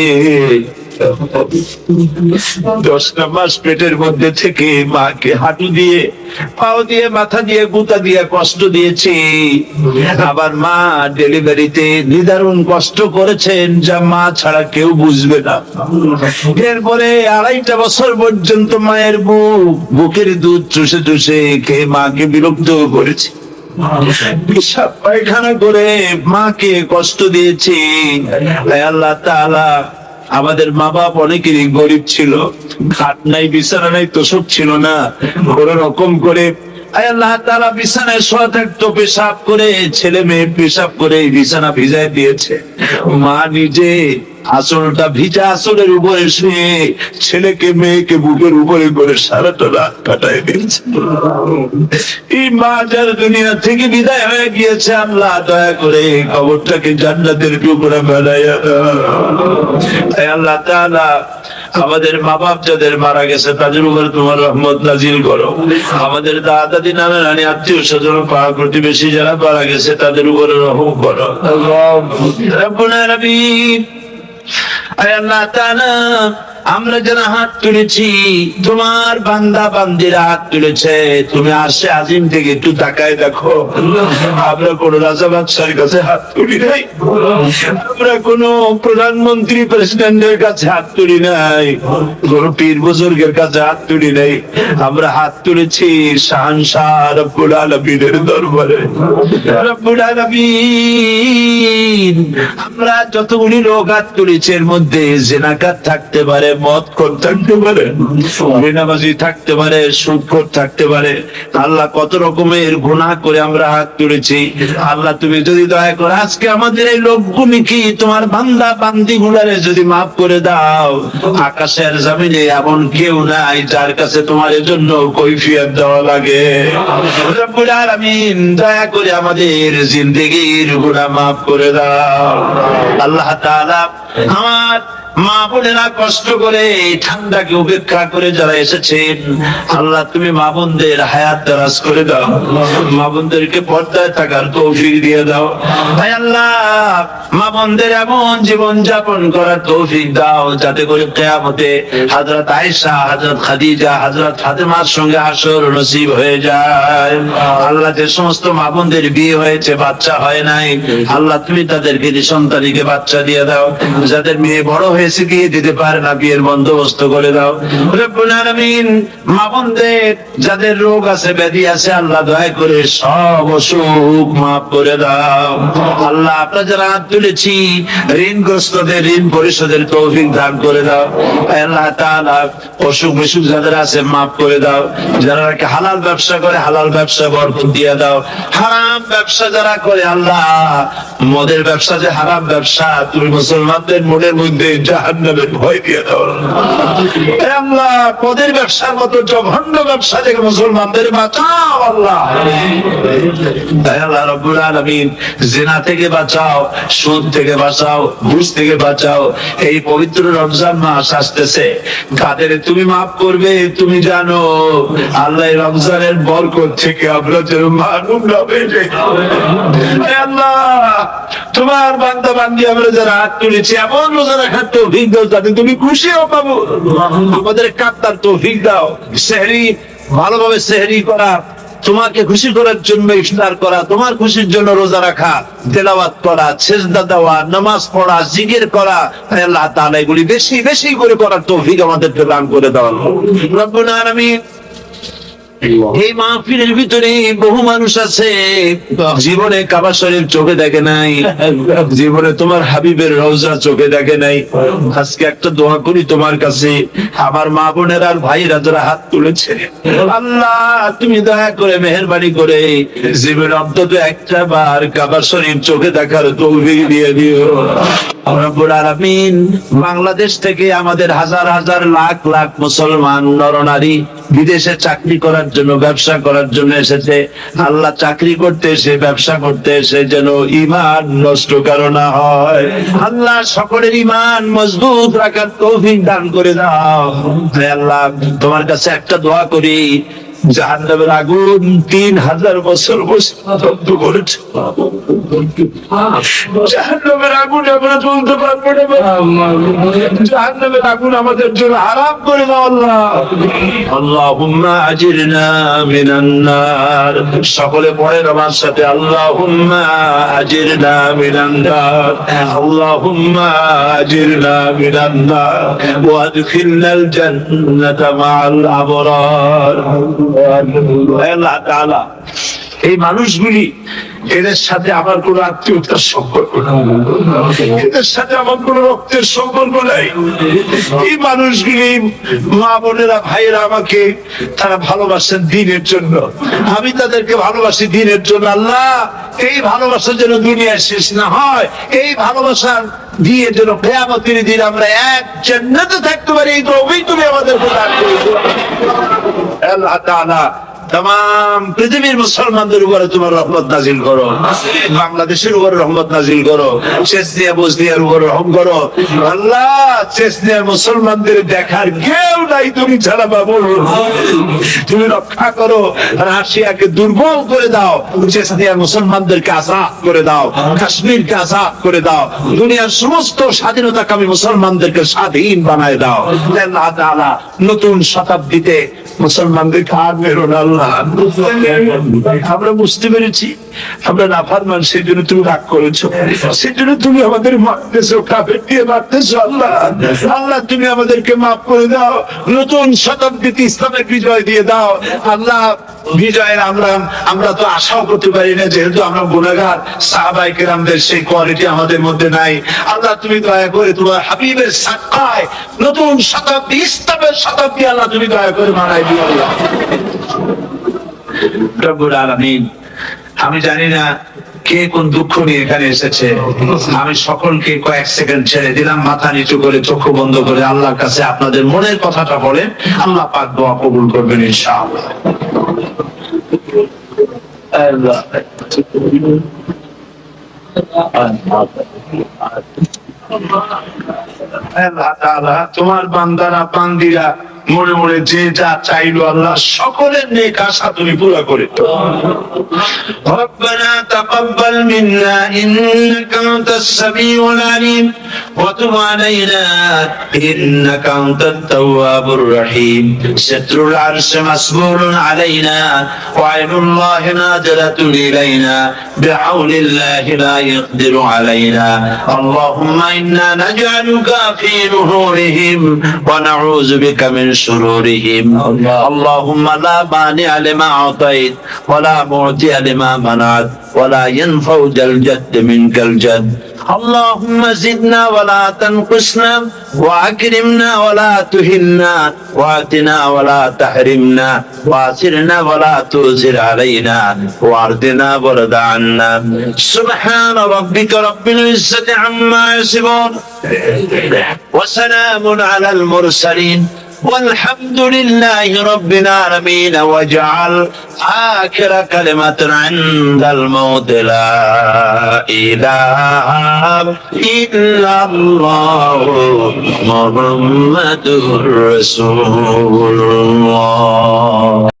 10টা মাস পেটের মধ্যে থেকে মাকে হাঁটু দিয়ে, পাও দিয়ে, মাথা দিয়ে, গুতা দিয়ে কষ্ট দিয়েছি। আবার মা ডেলিভারিতে নিদারুণ কষ্ট করেছেন, যা মা ছাড়া কেউ বুঝবে না। এরপরে 2.5 বছর পর্যন্ত মায়ের বুকের দুধ চুষে চুষে খেয়ে মাকে বিরক্ত করেছি, পেশাব পায়খানা করে মাকে কষ্ট দিয়েছি। আল্লাহ তাআলা, আমাদের মা বাপ অনেকেরই গরিব ছিল, খাট নাই, বিছানা নাই, তোষক ছিল না, কোন রকম করে আল্লাহ তাআলা বিছানায় শোয়া থাকতো, পেশাব করে, ছেলে মেয়ে পেশাব করে বিছানা ভিজায় দিয়েছে। মা নিজে আঁচলটা ভিজা আঁচলের উপরে শুয়ে ছেলেকে মেয়েকে বুকের উপরে করে সারাটা রাত কাটায় দিয়েছে। এই মা যার দুনিয়া থেকে বিদায় হয়ে গিয়েছে, আল্লাহ দয়া করে কবরটাকে জান্নাতের টুকরা বানাইয়া দাও। আল্লাহ তাআলা, আমাদের মা বাপ যাদের মারা গেছে তাদের উপরে তোমার রহমত নাজিল করো। আমাদের দাদা দাদি নানা নানি আত্মীয় স্বজন পাড়া প্রতিবেশী যারা মারা গেছে তাদের উপরে রহম করো। রব্বুল আলামিন, আল্লাহ তাআলা, আমরা যারা হাত তুলেছি, তোমার বান্দা বান্দিরা হাত তুলেছে, তুমি আরশে আজিম থেকে একটু তাকায় দেখো। আমরা কোন রাজা বাদশার কাছে হাত তুলি নাই, আমরা কোন প্রধানমন্ত্রী প্রেসিডেন্টের কাছে হাত তুলি নাই, কোন পীর বুজুর্গের কাছে হাত তুলি নাই, আমরা হাত তুলেছি শাহনশাহ রব্বুল আলামিনের দরবারে। রব্বুল আলামিন, আমরা যতগুলি লোক হাত তুলেছি এর মধ্যে জিনাকাত থাকতে পারে, মদখোর থাকতে পারে, বেনামাজি থাকতে পারে, সুদখোর থাকতে পারে। আল্লাহ, কত রকমের গুনাহ করে আমরা হাত তুলেছি। আল্লাহ, তুমি যদি দয়া করে আজকে আমাদের এই লোকগুলি কি তোমার বান্দা বান্দি গুলারে যদি মাফ করে দাও, আকাশের জমিনে এমন কেউ নাই যার কাছে তোমার জন্য কৈফিয়ত দেওয়া লাগে। রব্বুল আলামিন, দয়া করে আমাদের জিন্দেগির গুনাহ মাফ করে দাও। আল্লাহ তাআলা, আমার মা বোনেরা কষ্ট করে ঠান্ডাকে উপেক্ষা করে যারা এসেছেন, আল্লাহ তুমি মা বোনদের হায়াত দারাজ করে দাও, মা বোনদেরকে পর্দায় থাকার তৌফিক দিয়ে দাও। ভাই আল্লাহ, মা বোনদের এমন জীবন যাপন করার তৌফিক দাও যাতে করে কিয়ামতে হযরত আয়েশা, হযরত খাদিজা, হযরত ফাতেমার সঙ্গে হাসর নসিব হয়ে যায়। আল্লাহ, যে সমস্ত মা বোনদের বিয়ে হয়েছে, বাচ্চা হয় নাই, আল্লাহ তুমি তাদেরকে সন্তানিকে বাচ্চা দিয়ে দাও। যাদের মেয়ে বড় হয়েছে, বিয়ে দিতে পারে না, বিয়ের বন্দোবস্ত করে দাও। রব্বুল আলামিন, মা বোনদের যাদের রোগ আছে, ব্যাধি আছে, আল্লাহ দয়া করে সব অসুখ মাফ করে দাও। আল্লাহ, আমরা যারা হাত তুলেছি, ঋণগ্রস্তদের ঋণ পরিশোধের তৌফিক দান করে দাও। আল্লাহ তাআলা, অসুখ বিসুখ যাদের আছে মাফ করে দাও। যারা হালাল ব্যবসা করে, হালাল ব্যবসা বরকত দিয়ে দাও। হারাম ব্যবসা যারা করে, আল্লাহ মদের ব্যবসা যে হারাম ব্যবসা, তুমি মুসলমানদের মনের মধ্যে জাহান্নামের ভয় দিয়ে দাও। আল্লাহ, মদের ব্যবসার মতো জঘন্য ব্যবসা থেকে মুসলমানদের বাঁচাও। আল্লাহ, আল্লাহ রাব্বুল আলামিন, জিনা থেকে বাঁচাও, সুদ থেকে বাঁচাও, ঘুষ থেকে বাঁচাও। এই পবিত্র রমজান মাস আসতেছে, কাদের তুমি মাফ করবে তুমি জানো। আল্লাহ এই রমজানের বরকত থেকে আমরা যেন মাহরুম না হয়ে যাই। হে আল্লাহ, তোমার বান্দা বান্দি আমরা যারা হাত তুলেছি, এমন রোজা রাখার তৌফিক দাও যাতে তুমি খুশি হও বাবু। আমাদের কাত্তার তৌফিক দাও, সেহরি ভালোভাবে সেহরি করা, তোমাকে খুশি করার জন্য ইফতার করা, তোমার খুশির জন্য রোজা রাখা, তেলাওয়াত করা, সেজদা দেওয়া, নামাজ পড়া, জিকির করা, আল্লাহ তাআলা এগুলি বেশি বেশি করে করার তৌফিক আমাদেরকে দান করে দাও রব্বুল আলামিন। এই মাহফিলের ভিতরে বহু মানুষ আছে জীবনে কাবা শরীফ চোখে দেখে নাই, জীবনে তোমার হাবিবের রওজা চোখে দেখে নাই। আজকে একটা দোয়া করি তোমার কাছে, আমার মা বোনেরা আর ভাইরা যারা হাত তুলেছে, আল্লাহ তুমি দয়া করে মেহেরবানি করে জীবনে অন্তত একটা বার কাবা শরীফ চোখে দেখার তৌফিক দিয়ে দিও রব্বুল আলামিন। বাংলাদেশ থেকে আমাদের হাজার হাজার লাখ লাখ মুসলমান নরনারী বিদেশে চাকরি করার জন্য, ব্যবসা করার জন্য এসেছে। আল্লাহ চাকরি করতে এসে, ব্যবসা করতে এসে যেন ঈমান নষ্ট কারো না হয়। আল্লাহ সকলের ঈমান মজবুত রাখার তৌফিক দান করে দাও। হে আল্লাহ, তোমার কাছে একটা দোয়া করি, জাহান্নামের আগুন 3000 বছর দগ্ধ করেছে, জাহান্নামের আগুন আমরা জ্বলতে পারবো না, জাহান্নামের আগুন আমাদের জন্য হারাম করে দাও আল্লাহ। আল্লাহুম্মা আজিরনা মিনান নার, সকলে পড়েন আমার সাথে, আল্লাহুম্মা আজিরনা মিনান নার, আল্লাহুম্মা আজিরনা মিনান নার ওয়া আদখিলনাল জান্নাতা মাআল আবরার। আল্লাহ তাআলা এই মানুষগুলি, এদের সাথে আমার কোন আত্মীয়তার সম্পর্ক নেই, এদের সাথে আমার কোন রক্তের সম্পর্ক নাই। এই মানুষগুলি, মা বোনেরা ভাইয়েরা, আমাকে তারা ভালোবাসেন দিনের জন্য, আমি তাদেরকে ভালোবাসি দিনের জন্য। আল্লাহ এই ভালোবাসা যেন দুনিয়ায় শেষ না হয়, এই ভালোবাসার দিয়ে যেন কিয়ামতের দিন আমরা এক জান্নাতে থাকতে পারি, এই তৌফিক তুমি আমাদেরকে দান করে দিও আল্লাহ তাআলা। तमाम পৃথিবীর মুসলমানদের উপরে তোমার রহমত নাজিল করো, বাংলাদেশের উপরে রহমত নাজিল করো, চেচনিয়া বসনিয়ার উপরে রহম করো আল্লাহ। চেচনিয়ার মুসলমানদের দেখার কেউ নাই তুমি ছাড়া বাবু, তুমি রক্ষা করো। রাশিয়াকে দুর্বল করে দাও, চেচনিয়ার মুসলমানদেরকে আজাদ করে দাও, কাশ্মীরকে আজাদ করে দাও, দুনিয়ার সমস্ত স্বাধীনতাকামী মুসলমানদেরকে স্বাধীন বানায় দাও আল্লাহ তাআলা। নতুন শতাব্দীতে মুসলমানদেরকে আর মেরো না আল্লাহ। আমরা বুঝতে পেরেছি আমরা নাফরমান, সেই জন্য তুমি রাগ করেছো, সেই জন্য তুমি আমাদের মারতেছো, কাফের দিয়ে মারতেছো আল্লাহ। আল্লাহ তুমি আমাদেরকে মাফ করে দাও, নতুন শতাব্দীতে ইসলামের বিজয় দিয়ে দাও আল্লাহ। বিজয়ের আমরা তো আশাও করতে পারি না, যেহেতু আমরা গুনাহগার। সাহাবায়ে কেরামদের সেই কোয়ালিটি আমাদের মধ্যে নাই আল্লাহ। তুমি দয়া করে তোমার হাবিবের সাদকায় নতুন শতাব্দী, ইসলামের শতাব্দী আল্লাহ তুমি দয়া করে বানাই দিও আল্লাহ রব্বুল আলামিন। আমি জানি না কে কোন দুঃখ নিয়ে এখানে এসেছে, আমি সকলকে কয়েক সেকেন্ড ছেড়ে দিলাম, মাথা নিচু করে চোখ বন্ধ করে আল্লাহর কাছে আপনাদের মনের কথাটা বলেন, আল্লাহ পাক দোয়া কবুল করবেন ইনশাআল্লাহ। আল্লাহ তাআলা তোমার বান্দারা বান্দিরা মনে মনে যে যা চাইলো আল্লাহ সকলের নেক আশা তুমি পুরো করে দাও। রব্বানা তাকাব্বাল মিন্না ইন্নাকা আনতাস সামিউল আলিম ওয়া তুব আলাইনা ইন্নাকা আনতাত তাওয়াবুর রহিম। সাত্রুল আরশ মাসবুরুন আলাইনা ওয়া আইনুল্লাহি নাজিরাতুন ইলাইনা বিহাউলিল্লাহি লা ইয়াকদিরু আলাইনা। আল্লাহুম্মা ইন্না নাজআলুকা ফি নুহুরিহিম ওয়া নাউযু বিকা মিন شرورهم اللهم لا مانع لما أعطيت ولا معطي لما منعت ولا ينفع ذا الجد منك الجد اللهم زدنا ولا تنقصنا وأكرمنا ولا تهنا وآتنا ولا تحرمنا وآثرنا ولا تؤثر علينا وأرضنا وارض عنا سبحان ربك رب العزة عما يصفون وسلام على المرسلين والحمد لله رب العالمين واجعل آخر كلمة عند الموت لا إله إلا الله محمد رسول الله.